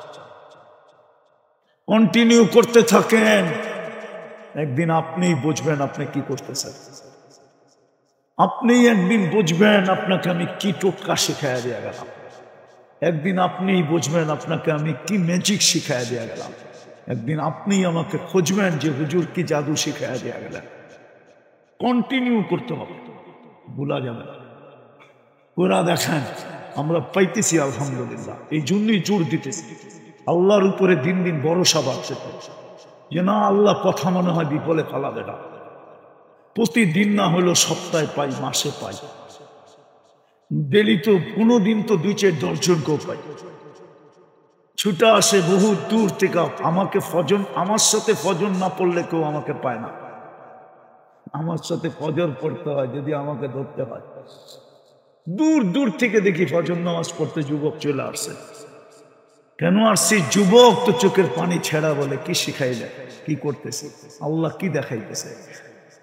কন্টিনিউ করতে থাকেন, একদিন আপনিই বুঝবেন আপনি কি করতেছেন। আপনি একদিন বুঝবেন আপনাকে আমি কি টোটকা শিখাইয়া দিয়ে গেলাম। একদিন আপনিই বুঝবেন আপনাকে আমি কি ম্যাজিক শিখাইয়া দিয়ে গেলাম। একদিন আপনিই আমাকে খুঁজবেন যে হুজুর কি জাদু শিখাইয়া দিয়ে গেলেন। কন্টিনিউ করতে হবে, ভুলা যাবে না। ওরা দেখেন আমরা পাইতেছি আলহামদুলিল্লাহ, এই জন্যই জোর দিতেছি। আল্লাহর উপরে দিন দিন ভরসা বাড়ছে, যে না আল্লাহ কথা মনে হয় বিফলে ফালাবে না। প্রতিদিন না হলেও সপ্তাহে পাই, মাসে পাই, ডেলি তো কোনো দিন তো 2-4 জনকেও পাই। ছুটা আসে বহু দূর থেকে আমাকে ফজর, আমার সাথে ফজর না পড়লে কেউ আমাকে পায় না। আমার সাথে ফজর পড়তে হয় যদি আমাকে ধরতে হয়। দূর দূর থেকে দেখি ফজর নামাজ পড়তে যুবক চলে আসছে। কেন আসছি? যুবক তো চোখের পানি ছেড়া বলে, কি শিখাইলে, কি করতেছে, আল্লাহ কি দেখাইতেছে।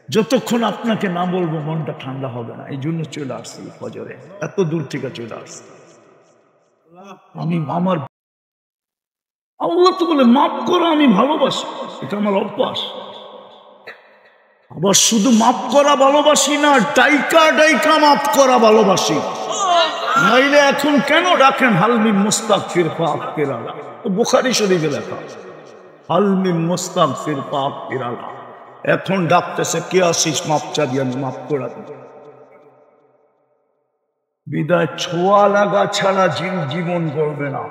যতক্ষণ আপনাকে না বলবো মনটা ঠান্ডা হবে না, এই জন্য চলে আসছি ফজরে, এত দূর থেকে চলে আসছি। আমি আমার আল্লাহ তো বলে মাফ করা আমি ভালোবাসি, এটা আমার অভ্যাস। আবার শুধু মাফ করা ভালোবাসি না, ডাইকা ডাইকা মাফ করা ভালোবাসি। নাইলে এখন কেন ডাকেন হালমিন মুস্তাগফির ফাগফির আল্লাহ, বুখারী শরীফে লেখা হালমিন মুস্তাগফির ফাগফির আল্লাহ। এখন ডাকতেছে কে আসিস মাপ চা দিয়ে আমি মাফ করা দেব। বিদায় ছোঁয়া লাগা ছাড়া জীবন গড়বে না।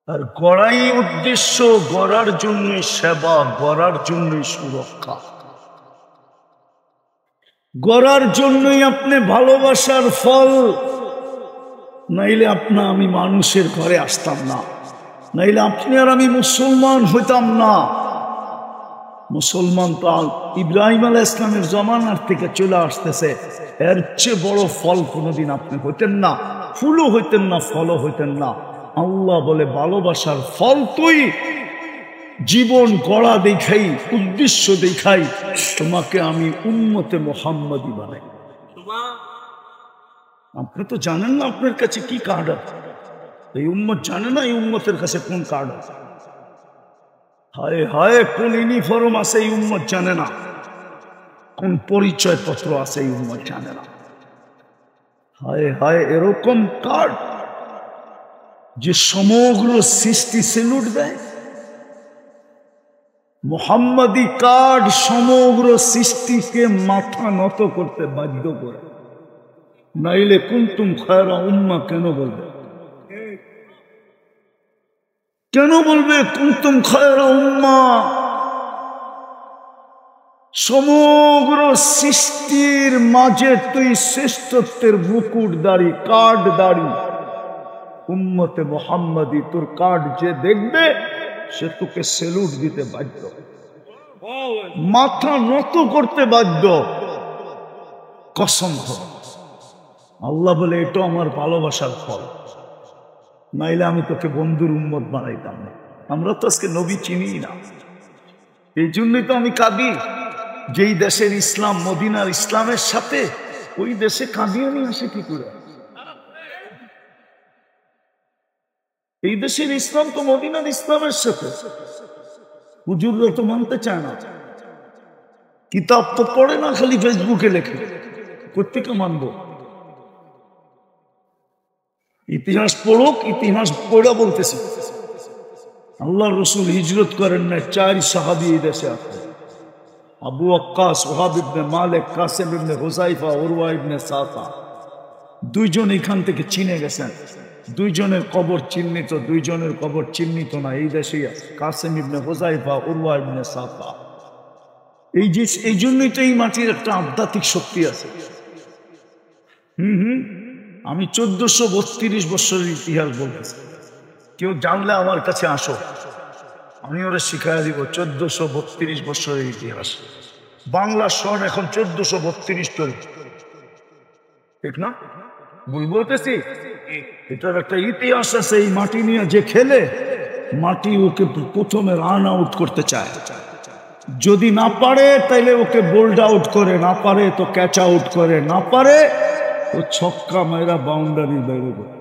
আর গড়াই উদ্দেশ্য, গড়ার জন্যই সেবা, গড়ার জন্যই সুরক্ষা, গড়ার জন্যই আপনি ভালোবাসার ফল। নাইলে আপনা আমি মানুষের ঘরে আসতাম না, নাইলে আপনি আর আমি মুসলমান হইতাম না। মুসলমান তো ইব্রাহিম আলাইহিস ইসলামের জমানার থেকে চলে আসতেছে, এর চেয়ে বড় ফল কোনোদিন আপনি হইতেন না। ফুলও হইতেন না, ফলও হইতেন না। আল্লাহ বলে ভালোবাসার ফল তুই জীবন গড়া দেখাই, উদ্দেশ্য দেখাই, তোমাকে আমি উম্মতে মুহাম্মাদি বানাই। আপনি তো জানেন না আপনার কাছে কি কার্ড আছে, এই উম্মত জানে না এই উম্মতের কাছে কোন কার্ড আছে। হায় হায়, কোন ইউনিফর্ম আছে এই উম্মত জানে না, কোন পরিচয় পত্র আছে এই উম্মত জানে না। হায় হায়, এরকম কার্ড যে সমগ্র সৃষ্টি সেলুট দেয়। মুহাম্মাদি কার্ড সমগ্র সৃষ্টিকে মাথা নত করতে বাধ্য করে, নাইলে কুনতুম খায়রা উম্মাহ কেন বলবে? কেন বলবে কুনতুম খায়রা উম্মাহ? সমগ্র সৃষ্টির মাঝে তুই শ্রেষ্ঠত্বের মুকুটদারি, কার্ডদারি উম্মতে মুহাম্মাদি। তোর কার্ড যে দেখবে সে তোকে সেলুট দিতে বাধ্য, মাথা নত করতে বাধ্য। কসম খোদা, আল্লাহ বলে এটা আমার ভালোবাসার ফল, নাইলে আমি তোকে বন্ধুর উম্মত বানাইতাম না। আমরা তো আজকে নবী চিনি না, এই জন্যই তো আমি কাঁদি। যেই দেশের ইসলাম মদিনার ইসলামের সাথে, ওই দেশে কাদিয়ানি আসে কি করে? এই দেশের ইসলাম তো মদিনার ইসলামের সাথে। হুজুররা তো মানতে চায় না, কিতাব তো পড়ে না, খালি ফেসবুকে লেখে। কোত্থেকে মানবো? ইতিহাস পড়ুক, ইতিহাস পড়া বলতেছি। আল্লাহ রসুল হিজরত করেন না, 4 সাহাবী এই দেশে আছে। আবু ওয়াক্কাস, ওহাব ইবনে মালিক, কাসেম ইবনে হুযায়ফা, উরওয়া ইবনে সাফা। 2 জন এখান থেকে চিনে গেছেন। 2 জনের কবর চিহ্নিত, 2 জনের কবর চিহ্নিত না, এই দেশেই আছে। কাসেম ইবনে হুযায়ফা, উরওয়া ইবনে সাফা। এই জন্যই তো এই মাটির একটা আধ্যাত্মিক শক্তি আছে। আমি 1432 বছরের ইতিহাস বলতেছি। কেউ জানলে আমার কাছে আসো, আমি ওরা শিখাইয়া দিব। 1432 বছরের ইতিহাস। বাংলা সন এখন 1432 চলছে, ঠিক না? বলতেছি এটার একটা ইতিহাস আছে। এই মাটি নিয়ে যে খেলে, মাটি ওকে প্রথমে রান আউট করতে চায়। যদি না পারে তাইলে ওকে বোল্ড আউট করে, না পারে তো ক্যাচ আউট করে, না পারে ও ছক্কা মাইরা বাউন্ডারির বাইরে করে।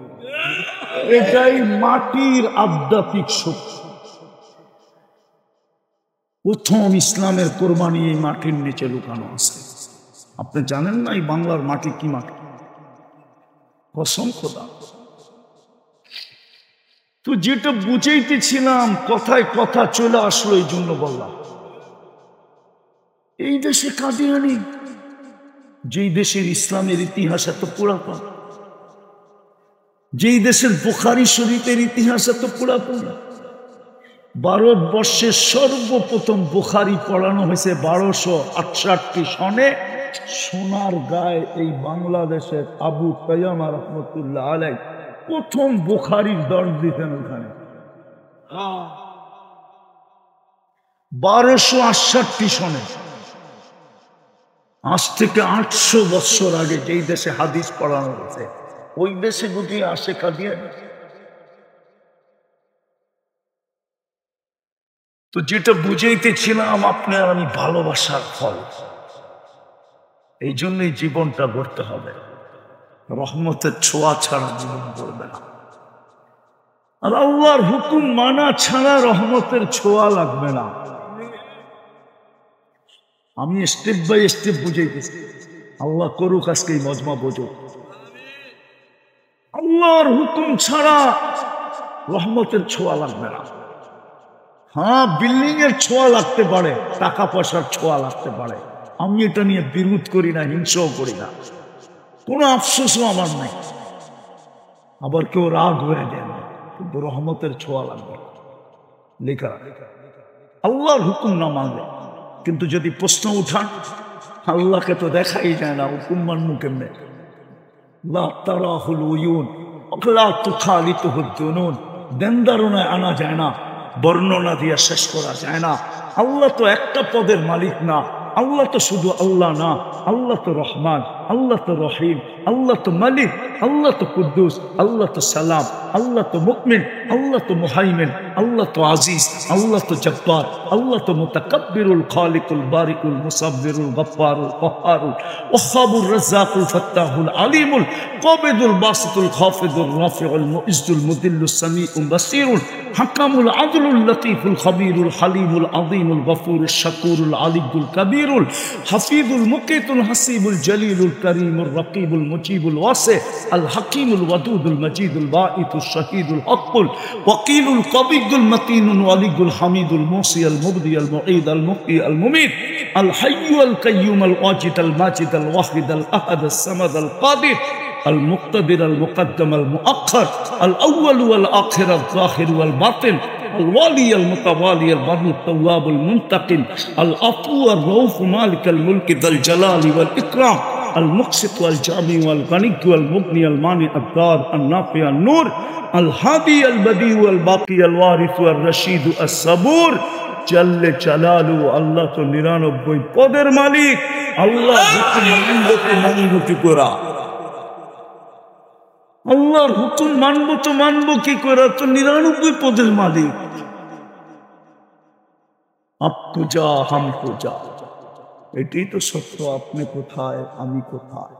এটাই মাটির আধ্যাত্মিক শক্তি। প্রথম ইসলামের কোরবানি এই মাটির নিচে লুকানো আছে। আপনি জানেন না এই বাংলার মাটি কি মাটি? কসম খোদা। তো যেটা বুঝাইতেছিলাম, কথায় কথা চলে আসলো, এই জন্য বললাম। এই দেশে কাদিয়ানি, যেই দেশের ইসলামের ইতিহাস এত পুরাতন, যেই দেশের বুখারী শরীফের ইতিহাস এত পুরাতন। ভারতবর্ষের সর্বপ্রথম বুখারী পড়ানো হয়েছে 1268 সনে সোনার গায়ে। এই বাংলাদেশের আবু কাইয়ামা রহমতুল্লাহ আলাইহি প্রথম বুখারীর দর্শ দিতেন ওখানে। 1268 সনে, আজ থেকে 800 বছর আগে যেই দেশে হাদিস পড়ানো হয়েছে, ওই দেশে যদি আসে কাদিয়ানি। তো যেটা বুঝাইতেছিলাম, আপনার আমি ভালোবাসার ফল। এই জন্যই জীবনটা গড়তে হবে। রহমতের ছোঁয়া ছাড়া জীবন গড়বে না, আর আল্লাহর হুকুম মানা ছাড়া রহমতের ছোঁয়া লাগবে না। আমি স্টেপ বাই স্টেপ বুঝাইতেছি। আল্লাহ করুক আজকে এই মজমা বোঝো। আল্লাহর হুকুম ছাড়া রহমতের ছোঁয়া লাগবে না। হ্যাঁ, বিল্ডিং এর ছোঁয়া লাগতে পারে, টাকা পয়সার ছোঁয়া লাগতে পারে। আমি এটা নিয়ে বিরোধ করি না, হিংসাও করি না, কোনো আফসোসও আমার নাই। আবার কেউ রাগ হয়ে যায় না, কিন্তু রহমতের ছোঁয়া লাগবে। লেখা আল্লাহর হুকুম না মানলে। কিন্তু যদি প্রশ্ন উঠান, আল্লাহকে তো দেখাই যায় না, হুকুম মানবো কেমনে? লা তারাহুল উয়ুন লা তুখালিতুহুদ দুনুন। দেনদারনায় আনা যায় না, বর্ণনা দিয়া শেষ করা যায় না। আল্লাহ তো একটা পদের মালিক না, আল্লাহ তো শুধু আল্লাহ না, আল্লাহ তো রহমান, আল্লাহ তো রহিম, আল্লাহ তো মালিক, আল্লাহ তো কুদ্দুস, আল্লাহ তো সালাম, আল্লাহ তো মুকমিন, আল্লাহ তো মুহাইমিন, আল্লাহ তো আজিজ, আল্লাহ তো জব্বার, আল্লাহ তো মুতাকাব্বিরুল খালিকুল বারিকুল মুসাব্বিরুল গফফারুল কহ্হারুল ওয়াহ্হাবুর রাজ্জাকুল ফাত্তাহুল আলিমুল কাবিদুল বাসিতুল খাফিদুর রাফিউল মুইজ্জুল মুদিল্লুস সামিউল বাসীরুল হাকামুল আদলুল লতীফুল খবীরুল হালিমুল আযীমুল গফুরুশ শাকুরুল আলিয়ুল কবীরুল হাফিজুল মুকিতুল হাসিবুল জলিলুল করিমুর রকিবুল মুজিবুল ওয়াসি আল হাকিমুল ওয়াদুদুল মজিদুল বাঈতুশ শহীদুল হকুল ওয়াকিলুল কবিয়ুল মতিনুল ওয়ালিয়ুল হামিদুল মুসি আল মুবদি আল মুঈদ আল মুহয়ি আল মুমীত আল হাইয়্যু আল কাইয়্যুম আল ওয়াজিদ আল মাজিদ আল ওয়াহিদ আল আহাদ আস সামাদ আল কাদির المقتدر المقدم المؤخر الأول والآخر الظاهر والباطن الوالي المتوالي البر التواب المنتقم العفو الرؤوف مالك الملك ذا الجلال والإكرام المقسط والجامع والغني والمغني المانع الدار النافع النور الهادي البديع الباقي الوارث الرشيد الصبور جل جلاله الله تو 99 পদের মালিক আল্লাহ হুকুম করা আল্লাহর হুকুম মানবো তো মানবো কি করে? তো 99 পদের মালিক। আপ পূজা হাম পূজা, এটাই তো সত্য। আপনি কোথায়, আমি কোথায়?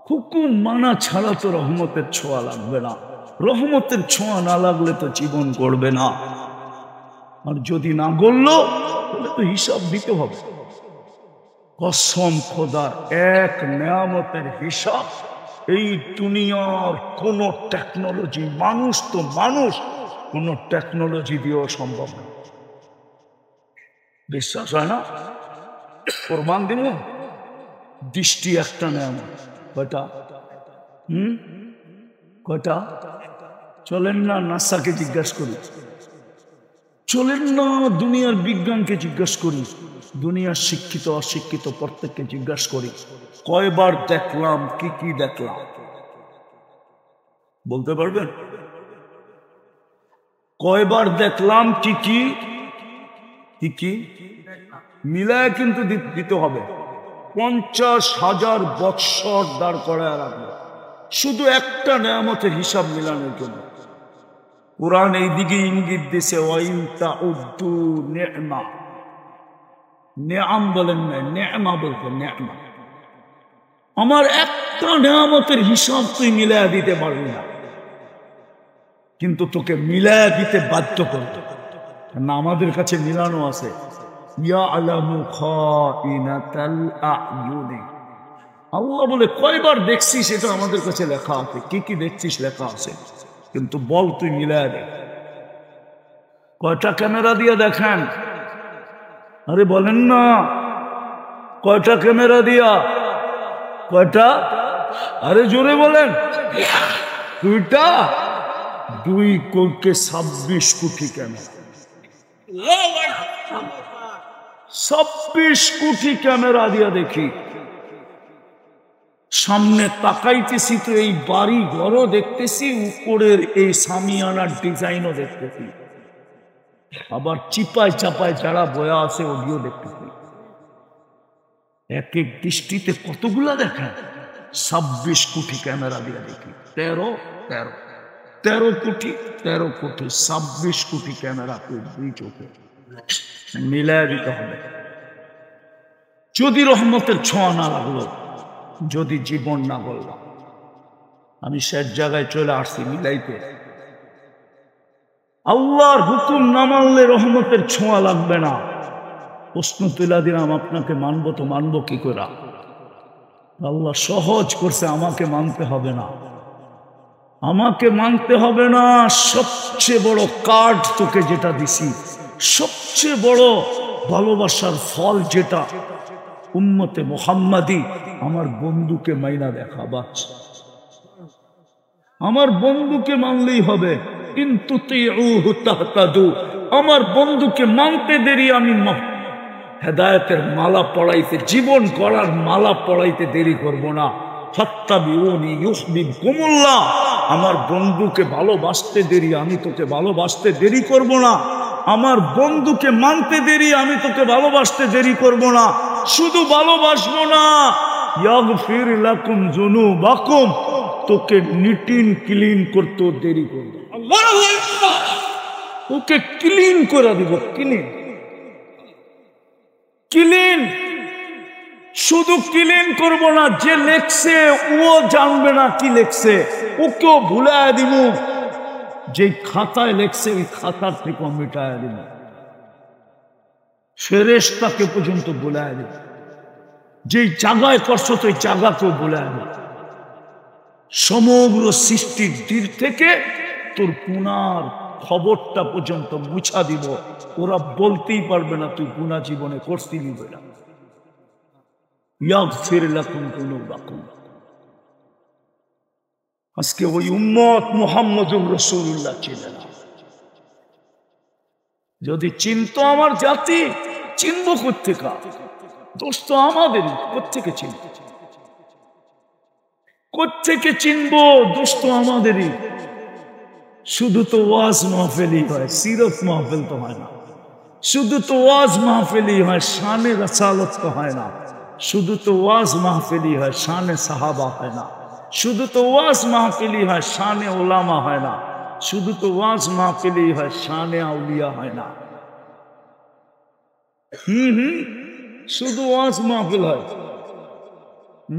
হুকুম মানা ছাড়া তো রহমতের ছোঁয়া লাগবে না। রহমতের ছোঁয়া না লাগলে তো জীবন গড়বে না। আর যদি না গড়লো তাহলে তো হিসাব দিতে হবে। কসম খোদার, এক নেয়ামতের হিসাব এই দুনিয়ার কোন টেকনোলজি, মানুষ তো মানুষ, কোন টেকনোলজি দিয়েও সম্ভব না। বিশ্বাস হয় না? প্রমাণ দিন। দৃষ্টি একটা নেয়ামত। কয়টা? কয়টা? চলেন না নাসাকে জিজ্ঞাসা করি, চলেন না দুনিয়ার বিজ্ঞানকে জিজ্ঞাসা করি, দুনিয়ার শিক্ষিত অশিক্ষিত প্রত্যেককে জিজ্ঞাসা করি, কয়বার দেখলাম, কি কি দেখলাম? বলতে পারবেন? কয়বার দেখলাম, কি কি কি কি মিলায় কিন্তু দিতে হবে। 50,000 বৎসর দাঁড় করায় রাখবে শুধু একটা নেয়ামতের হিসাব মিলানোর জন্য। কুরআন এই দিকে ইঙ্গিত দিছে, ওয়াইন তাউদ্দু নি'মা, নেয়াম বলেন না, নেয়ামা বলতে, নেয়ামা। আমার একটা নেয়ামতের হিসাব তুই মিলায়া দিতে পারবি না, কিন্তু তোকে মিলায়া দিতে বাধ্য করতে না। আমাদের কাছে মিলানো আছে, ইয়ালামু খাইনাতাল আ'য়ুনি। আল্লাহ বলে কয়বার দেখছিস এটা আমাদের কাছে লেখা আছে, কি কি দেখছিস লেখা আছে, কিন্তু বল তুই মিলায়া দে। কয়টা ক্যামেরা দিয়ে দেখেন? আরে বলেন না, কয়টা ক্যামেরা দিয়া? কয়টা? আরে জোরে বলেন। দুইটা? 2 কোটি 26 কোটি ক্যামেরা। 26 কোটি ক্যামেরা দিয়া দেখি। সামনে তাকাইতেছি তো এই বাড়ি ঘরও দেখতেছি, উপরের এই সামিয়ানার ডিজাইনও দেখতেছি, আবার চিপায় চাপায় যারা বয়া আছে ওগুলো দেখতেছি। এক এক দৃষ্টিতে কতগুলা দেখেন? 26 কোটি ক্যামেরা দিয়ে দেখি। 13 কোটি 26 কোটি ক্যামেরা দুই চোখে মিলায় দিতে হবে। যদি রহমতের ছোঁয়া না লাগলো, যদি জীবন না বললাম, আমি শেষ জায়গায় চলে আসছি মিলাইতে। আল্লাহর হুকুম না মানলে রহমতের ছোঁয়া লাগবে না। প্রশ্ন তুলে দিলাম, আপনাকে মানবো তো মানবো কি করে? আল্লাহ সহজ করছে, আমাকে মানতে হবে না, আমাকে মানতে হবে না। সবচেয়ে বড় কার্ড তোকে যেটা দিছি, সবচেয়ে বড় ভালোবাসার ফল যেটা, উম্মতে মুহাম্মাদি, আমার বন্ধুকে মাইনা দেখা। বাস, আমার বন্ধুকে মানলেই হবে। কিন্তু আমার বন্ধুকে মানতে দেরি, আমি হেদায়েতের মালা পড়াইতে, জীবন করার মালা পড়াইতে দেরি করব না। ফাত্তাবিউনি ইউহিব্বুকুমুল্লাহ। আমার বন্ধুকে ভালোবাসতে দেরি, আমি তোকে ভালোবাসতে দেরি করব না। আমার বন্ধুকে মানতে দেরি, আমি তোকে ভালোবাসতে দেরি করব না। শুধু ভালোবাসবো না, ইয়াগফির লাকুম যুনুবাকুম, তোকে নিটিন ক্লিন করতে দেরি করব, ওকে ক্লিন করে দিব। ক্লিন ক্লিন, শুধু ক্লিন করব না, যে লেখছে ও জানবে না কি লেখছে, ওকেও ভুলায় দিব। যে খাতায় লেখছে ওই খাতার থেকে মিটায় দিব, ফেরেশতাকে পর্যন্ত ভুলায় দিব। যেই জায়গায় করছো তো ওই জায়গাকেও ভুলায় দিব। সমগ্র সৃষ্টির দিক থেকে তোর গুনার খবরটা পর্যন্ত মুছা দিব। ওরা বলতেই পারবে না তুই গুনাহ জীবনে করছিলি বলে। ইয়াগফির লাকুম যুনুবাকুম। আজকে ওই উম্মত মুহাম্মদুর রাসূলুল্লাহ চিনে না। যদি চিনতো আমার জাতি, চিনবো কোত্থেকে? দোষ তো আমাদেরই। কোত্থেকে চিনবো? কোত্থেকে চিনবো? দোষ তো আমাদেরই। শুধু তো ওয়াজ মাহফিলই হয়, সিরত মাহফিল তো হয় না। শুধু তো ওয়াজ মাহফিলই হয়, শানে রাসালত তো হয় না। শুধু তো ওয়াজ মাহফিলি হয়, শানে সাহাবা হয় না। শুধু তো ওয়াজ মাহফিলি হয়, শানে ওলামা হয় না। শুধু তো ওয়াজ মাহফিলি হয়, শানে আউলিয়া হয় না। শুধু ওয়াজ মাহফিল হয়।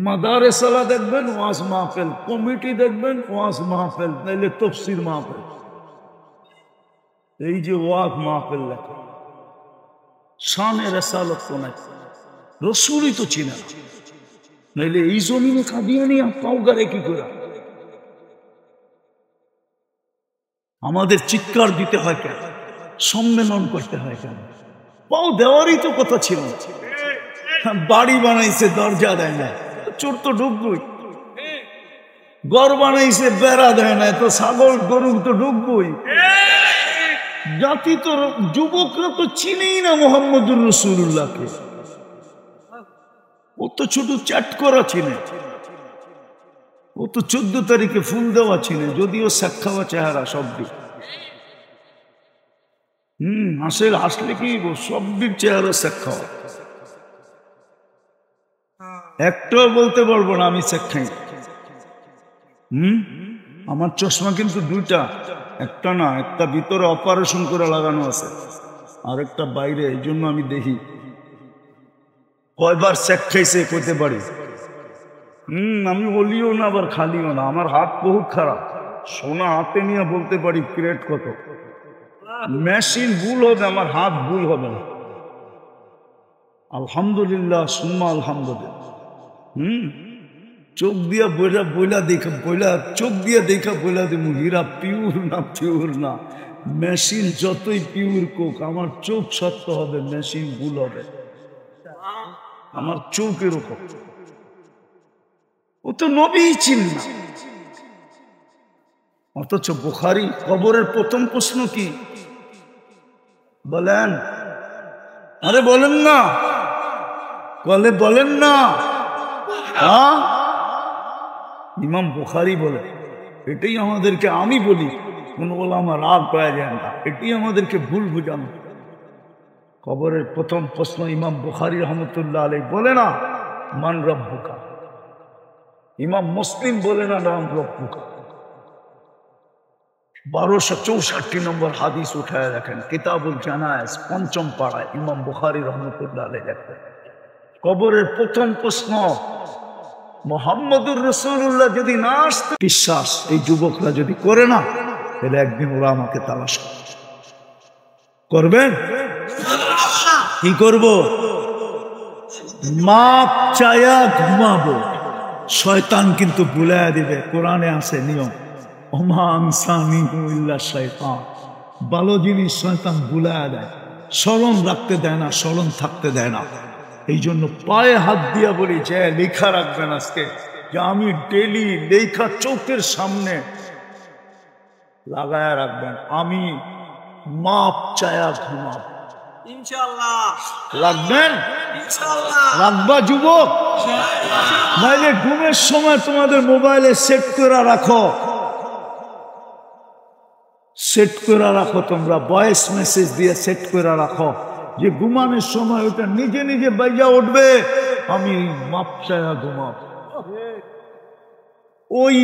মাদারেসালা দেখবেন ওয়াজ মাহফিল, কমিটি দেখবেন ওয়াজ মাহফিল, নাইলে তফসির মাহফিল। এই যে ওয়াজ মাহফিল লেখা, শানে রাসালত তো নাই, রসুলই তো চিনে না। নাইলে এই জমিনে কাদিয়ানি পাও গারে কি করে? আমাদের চিৎকার দিতে হয় কেন? সম্মেলন করতে হয় কেন? পাও দেওয়ারই তো কথা ছিল। বাড়ি বানাইছে দরজা দেয় না, চোর তো ঢুকবই। ঘর বানাইছে বেড়া দেয় না, তো ছাগল গরু তো ঢুকবই। জাতি তো, যুবকরা তো চিনেই না মুহাম্মদুর রাসূলুল্লাহকে। ও তো ছোট চ্যাট করা চিনে, ও তো 14 তারিখে ফুল দেওয়া চিনে, যদিও সাক্ষাওয়া চেহারা সব দিক। আসলে আসলে কি সব দিক চেহারা সাক্ষাওয়া। একটাও বলতে পারবো না আমি সাক্ষাই। আমার চশমা কিন্তু দুইটা, একটা না, একটা ভিতরে অপারেশন করে লাগানো আছে, আর একটা বাইরে। এই জন্য আমি দেখি কয়বার চেক খাইছে কইতে পারি। আমি বলিও না আবার খালিও না। আমার হাত বহুত খারাপ, সোনা হাতে নিয়ে বলতে পারি ক্রেট কত। মেশিন ভুল হবে, আমার হাত ভুল হবে না। আলহামদুলিল্লাহ সুম্মা আলহামদুলিল্লাহ। চোখ দিয়া বইলা বইলা দেখা, বইলা চোখ দিয়া দেখা বইলা দেবো হীরা পিওর না পিওর না। মেশিন যতই পিওর কোক, আমার চোখ সত্য হবে, মেশিন ভুল হবে। আমার চোখ এরকম। ও তো নবীই চিন না। অথচ বুখারী কবরের প্রথম প্রশ্ন কি বলেন? আরে বলেন না, বলে বলেন না। ইমাম বুখারী বলে, এটাই আমাদেরকে, আমি বলি কোন ওলামা রাগ পাওয়া যায় না, এটাই আমাদেরকে ভুল বুঝানো। কবরের প্রথম প্রশ্ন ইমাম বুখারী রহমতুল্লাহ আলাইহি বলে না মান রব্বুকা। ইমাম মুসলিম বলে না মান রব্বুকা। 1264 নম্বর হাদিস উঠায় রাখেন, কিতাবুল জানায়েজ 5ম পাড়ায় ইমাম বুখারী রহমতুল্লাহ আলাইহি লেখেন, কবরের প্রথম প্রশ্ন মুহাম্মদুর রাসূলুল্লাহ যদি না আসতো, বিশ্বাস এই যুবকরা যদি করে না, তাহলে একদিন ওরা আমাকে তালাশ করবেন। কি করব? মাপ চায়া ঘুমাবো। শয়তান কিন্তু ভুলাইয়া দিবে। কোরআনে আছে নিয়ম, ওমা আনসানিহু ইল্লা শাইতান। ভালো জিনিস শয়তান ভুলাইয়া দেয়, স্মরণ রাখতে দেয় না, স্মরণ থাকতে দেয় না। এই জন্য পায়ে হাত দিয়া বলি যে লেখা রাখবেন আজকে, যে আমি ডেলি লেখা চোখের সামনে লাগায়া রাখবেন, আমি মাপ চায়া ঘুমাব। ইনশাআল্লাহ রাখবেন? ইনশাআল্লাহ রাখবা যুবক? নাইলে ঘুমের সময় তোমাদের মোবাইলে সেট করে রাখো, সেট করে রাখো, তোমরা ভয়েস মেসেজ দিয়ে সেট করে রাখো যে ঘুমানোর সময় ওটা নিজে নিজে বাজা উঠবে, আমি মাপ চায়া ঘুমাব। ওই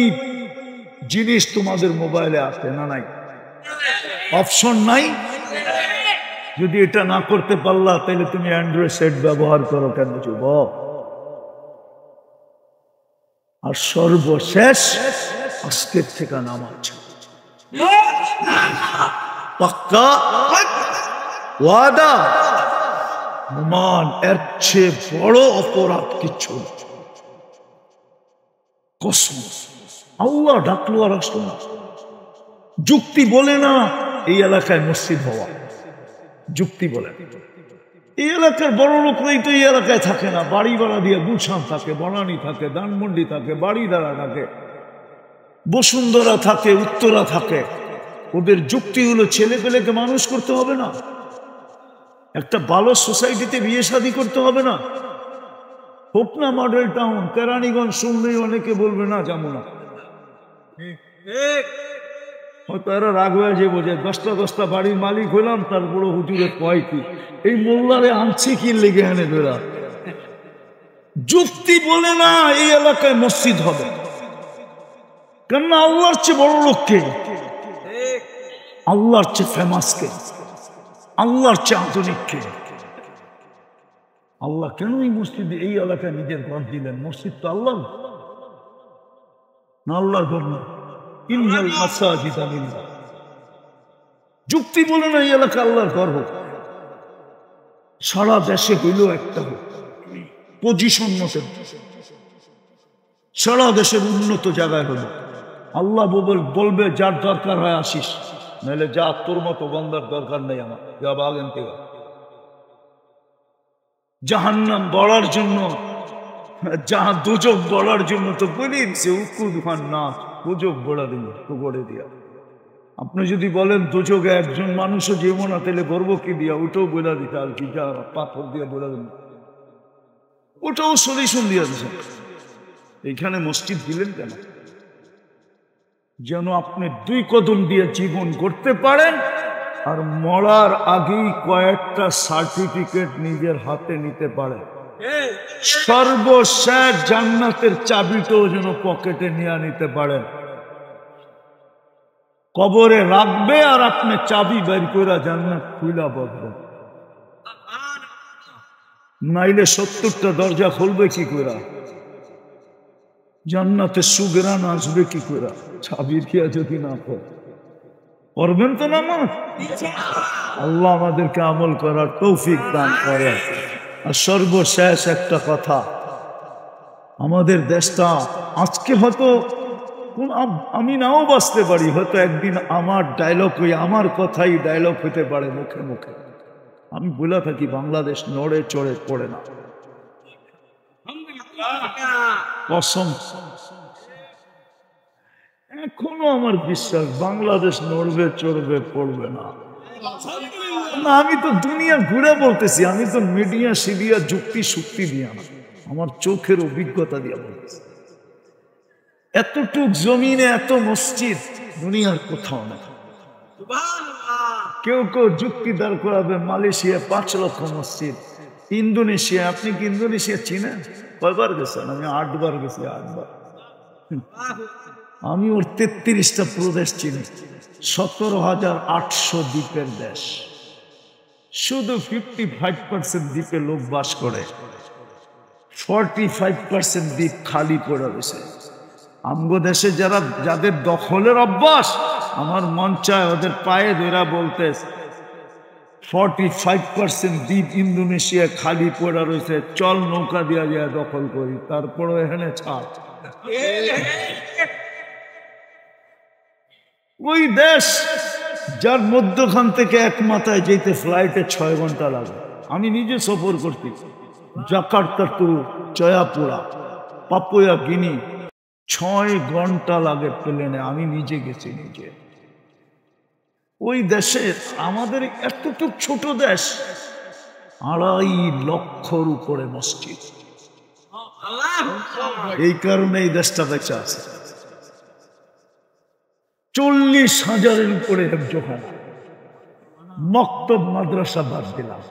জিনিস তোমাদের মোবাইলে আছে না নাই? অপশন নাই? যদি এটা না করতে পারলা তাহলে তুমি অ্যান্ড্রয়েড সেট ব্যবহার করো কেন যুবক? আর সর্বশেষ আজকের থেকে নামাজ পাক্কা ওয়াদা, মান এর চেয়ে বড় অপরাধ কিছু। কসম, আল্লাহ ডাকলো আর আসলো না। যুক্তি বলে না এই এলাকায় মসজিদ হওয়া, যুক্তি বলে। এই এলাকার বড় লোকরাই তো এই এলাকায় থাকে না, বাড়ি ভাড়া দিয়ে গুলশান থাকে, বনানী থাকে, ধানমন্ডি থাকে, বাড়িদারা থাকে, বসুন্ধরা থাকে, উত্তরা থাকে। ওদের যুক্তি হলো ছেলে পেলেকে মানুষ করতে হবে না, একটা ভালো সোসাইটিতে বিয়ে শাদী করতে হবে না, হোক না মডেল টাউন কেরানীগঞ্জ। শুনলেই অনেকে বলবে না যাবো না, হয়তো এরা রাগ হয়ে যে বোঝে 10টা বাড়ির মালিক হইলাম, তারপরে হুজুরের কয় কি এই মোল্লারে আনছে কি লেগে আনে ধরা। যুক্তি বলে না এই এলাকায় মসজিদ হবে, কেননা আল্লাহর চেয়ে বড় লোককে, আল্লাহর চেয়ে ফেমাস কে, আল্লাহর চেয়ে আধুনিক কে? আল্লাহ কেন এই মসজিদে এই এলাকায় নিজের ঘর দিলেন? মসজিদ তো আল্লাহ না, আল্লাহর ঘর না। ইন্নাল মাসাজিদা লিল্লাহ। যুক্তি বলে না এই এলাকা আল্লাহর ঘর হোক, সারা দেশে হইল একটা হোক, পজিশন মতো সারা দেশের উন্নত জায়গায় হলো। আল্লাহ বলবে যার দরকার হয় আসিস, নাহলে যা, তোর মতো বন্দার দরকার নেই আমার, যা বাগেন থেকে। জাহান্নাম বলার জন্য, দুজক বলার জন্য তো বলি সে উকুদ খান না, দুজক বলা দিন তো গড়ে দিয়া। আপনি যদি বলেন দুজকে একজন মানুষও যেমন না, তাহলে গর্ব কি দিয়া? ওটাও বলে দিতে আর কি, যা পাথর দিয়ে বলে দিন, ওটাও সলিউশন দিয়ে দিচ্ছে। এইখানে মসজিদ দিলেন কেন? যেন আপনি 2 কদম দিয়ে জীবন করতে পারেন, আর মরার আগেই কয়েকটা সার্টিফিকেট নিজের হাতে নিতে পারেন। সর্বশেষ জান্নাতের চাবিটাও যেন পকেটে নিয়ে নিতে পারেন। কবরে রাখবে আর আপনি চাবি বের করে জান্নাত খুলা বসবেন, নাইলে 70টা দরজা খুলবে কি করে? জান্নাতে সুগরান আসবে কি করে চাবি দিয়া যদি না করবেন তো না? আল্লাহ আমাদেরকে আমল করার তৌফিক দান করেন। আর সর্বশেষ একটা কথা, আমাদের দেশটা আজকে হয়তো আমি নাও বাঁচতে পারি, হয়তো একদিন আমার ডায়লগ হয়ে, আমার কথাই ডায়লগ হতে পারে মুখে মুখে। আমি বলে থাকি বাংলাদেশ নড়ে চড়ে পড়ে না, কসম। এখনো আমার বিশ্বাস বাংলাদেশ নড়বে চড়বে পড়বে না। আমি তো দুনিয়া ঘুরে বলতেছি, আমি তো মিডিয়া সিডিয়া যুক্তি শুক্তি দিয়া না, আমার চোখের অভিজ্ঞতা দিয়া বলতেছি। এতটুক জমিনে এত মসজিদ দুনিয়ার কোথাও না। কেউ কেউ যুক্তি দাঁড় করাবে মালয়েশিয়া 5 লক্ষ মসজিদ, ইন্দোনেশিয়া। আপনি কি ইন্দোনেশিয়া চিনেন? কয়বার গেছেন? আমি 8 বার গেছি, 8 বার। আমি ওর 33টা প্রদেশ চিনি, 17,800 দ্বীপের দেশ। শুধু 55% দ্বীপে লোক বাস করে, 45% দ্বীপ খালি পড়ে রয়েছে। আমগো দেশে যাদের দখলের অভ্যাস, আমার মন চায় ওদের পায়ে ধরা বলতে 45% দ্বীপ ইন্দোনেশিয়া খালি পড়ে রয়েছে, চল নৌকা দিয়া যায় দখল করি, তারপরে এখানে ছাড়। ওই দেশ যার মধ্যখান থেকে এক মাথায় যেতে ফ্লাইটে 6 ঘন্টা লাগে। আমি নিজে সফর করছি, জাকার্তা টু জয়াপুরা, পাপুয়া গিনি, 6 ঘন্টা লাগে প্লেনে। আমি নিজে গেছি, নিজে। ওই দেশে আমাদের এতটুক ছোট দেশ, 2.5 লক্ষর উপরে মসজিদ। এই কারণে এই দেশটা বেঁচে আছে। 40,000-এর উপরে হেফজখানা, মক্তব মাদ্রাসা বাদ দিলাম।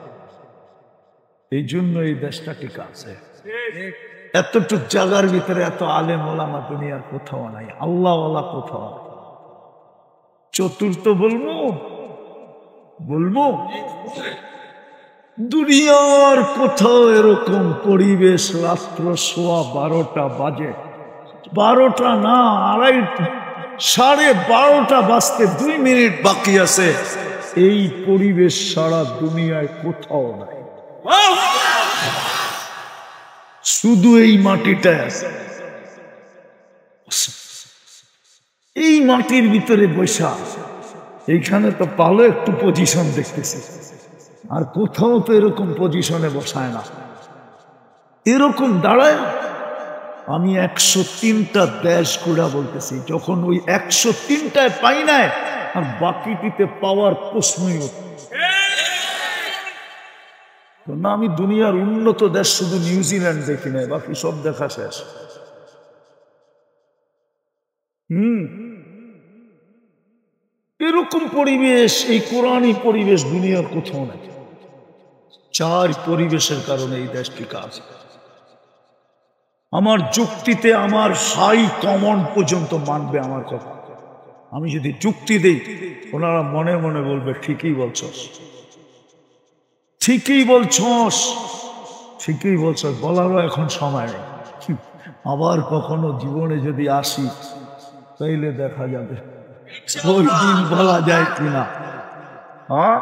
এই জন্য এই দেশটা ঠিক আছে। এতটুক জায়গার ভিতরে এত আলেম ওলামা দুনিয়ার কোথাও নাই, আল্লাহ ওয়ালা কোথাও। চতুর্থ বলবো দুনিয়ার কোথাও এরকম পরিবেশ রাত্র 12:15 বাজে, 12টা না, 12:30 বাজতে 2 মিনিট বাকি আছে, এই পরিবেশ সারা দুনিয়ায় কোথাও নাই, শুধু এই মাটিটায় আছে। এই মাটির ভিতরে বৈশা, এইখানে তো ভালো একটু পজিশন দেখতেছি, আর কোথাও তো এরকম পজিশনে বসায় না। এরকম দাঁড়ায় আমি 103টা দেশ ঘোরা বলতেছি, যখন ওই 103টায় পাই নাই, আর বাকিটিতে পাওয়ার প্রশ্নই না। আমি দুনিয়ার উন্নত দেশ শুধু নিউজিল্যান্ড দেখি নাই, বাকি সব দেখা শেষ। এরকম পরিবেশ, এই কোরআনী পরিবেশ দুনিয়ার কোথাও নাই। 4 পরিবেশের কারণে এই দেশ টিকা আছে। আমার যুক্তিতে আমার হাই কমন পর্যন্ত মানবে আমার কথা। আমি যদি যুক্তি দেই, ওনারা মনে মনে বলবে ঠিকই বলছস, ঠিকই বলছস, ঠিকই বলছস, বলারও এখন সময় নেই। আবার কখনো জীবনে যদি আসি, তাইলে দেখা যাবে ওই দিন বলা যায় কিনা। হ্যাঁ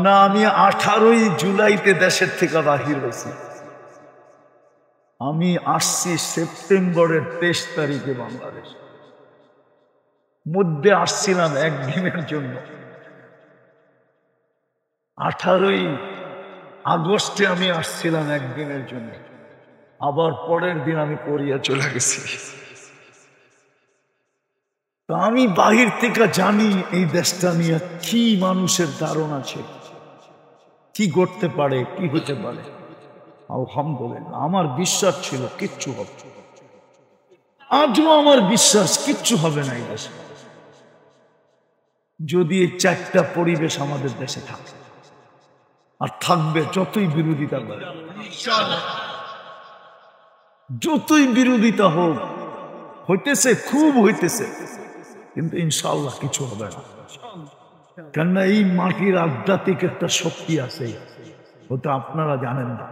না, আমি 18ই জুলাইতে দেশের থেকে বাহির হয়েছি। আমি আসছি সেপ্টেম্বরের 23 তারিখে বাংলাদেশ। মধ্যে আসছিলাম একদিনের জন্য, 18ই আগস্টে আমি আসছিলাম একদিনের জন্য, আবার পরের দিন আমি কোরিয়া চলে গেছি। তো আমি বাহির থেকে জানি এই দেশটা নিয়ে কি মানুষের ধারণা আছে, কি করতে পারে, কি হতে পারে। আলহামদুলিল্লাহ, আমার বিশ্বাস ছিল কিচ্ছু হবে, আজও আমার বিশ্বাস কিচ্ছু হবে না এই দেশে, যদি এই 4টা পরিবেশ আমাদের দেশে থাকে। আর থাকবে, যতই বিরোধিতা করে, যতই বিরোধিতা হোক, হইতেছে, খুব হইতেছে, কিন্তু ইনশাআল্লাহ কিছু হবে না। কেননা এই মাটির আধ্যাত্মিক একটা শক্তি আছে, ওটা আপনারা জানেন না।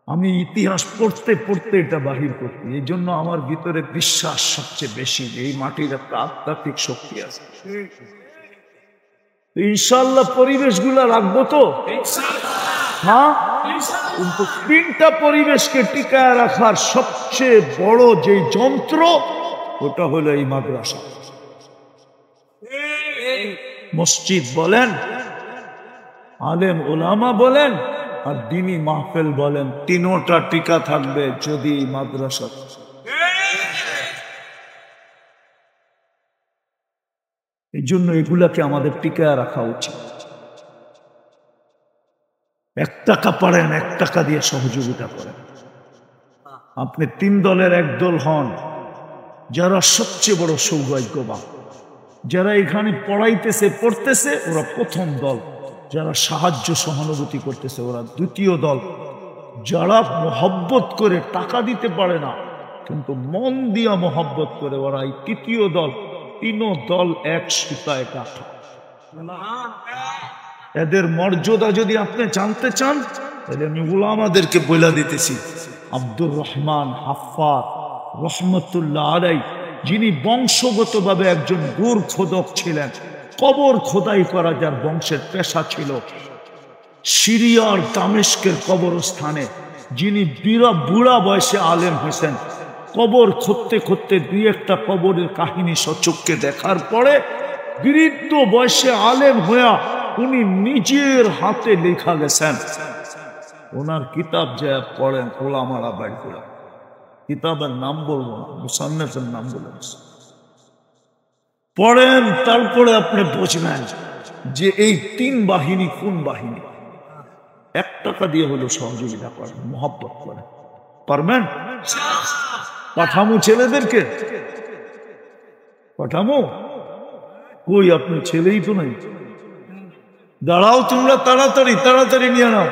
আমি ইতিহাস পড়তে পড়তে এটা বাহির করছি, এই জন্য আমার ভিতরে বিশ্বাস সবচেয়ে বেশি যে এই মাটির একটা আধ্যাত্মিক শক্তি আছে। ইনশাআল্লাহ পরিবেশগুলা রাখবো তো, হ্যাঁ। কিন্তু 3টা পরিবেশকে টিকায় রাখার সবচেয়ে বড় যে যন্ত্র, ওটা হলো এই মাদ্রাসা। মসজিদ বলেন, আলেম ওলামা বলেন, আর দ্বীনি মাহফিল বলেন, 3টা টিকা থাকবে যদি মাদ্রাসা। এই জন্য এগুলাকে আমাদের টিকায় রাখা উচিত। 1 টাকা পারেন, 1 টাকা দিয়ে সহযোগিতা করেন। আপনি 3 দলের 1 দল হন, যারা সবচেয়ে বড় সৌভাগ্যবান। যারা এখানে পড়াইতেছে, পড়তেছে, ওরা প্রথম দল। যারা সাহায্য সহানুভূতি করতেছে, ওরা দ্বিতীয় দল। যারা মহব্বত করে, টাকা দিতে পারে না কিন্তু মন দিয়া মহব্বত করে, ওরা এই 3য় দল। 3 দল এক সুতায় কাটা। এদের মর্যাদা যদি আপনি জানতে চান, তাহলে আমি উলামাদেরকে বলে দিতেছি। আব্দুর রহমান হাফফাজ রহমতুল্লাহ আলাইহি, যিনি বংশগতভাবে একজন গোর খোদক ছিলেন, কবর খোদাই করা যার বংশের পেশা ছিল, সিরিয়ার দামেস্কের কবরস্থানে যিনি বুড়া বয়সে আলেম হয়েছেন, কবর খুঁড়তে খুঁড়তে 2-1টা কবরের কাহিনী সচক্ষে দেখার পরে বৃদ্ধ বয়সে আলেম হইয়া উনি নিজের হাতে লেখা গেছেন। ওনার কিতাব যা পড়েন, ওলামারা বাইর করে, কিতাবের নাম বলবো না, মুসান্নেফের নাম বলে পড়েন, তারপরে আপনি বুঝবেন যে এই 3 বাহিনী কোন বাহিনী। 1 টাকা দিয়ে হলো সহযোগিতা করেন, মহব্বত করেন, পারবেন? পাঠামু ছেলেদেরকে, পাঠামো? কই আপনার ছেলেই তো নাই। দাঁড়াও তোমরা, তাড়াতাড়ি তাড়াতাড়ি নিয়ে নাও।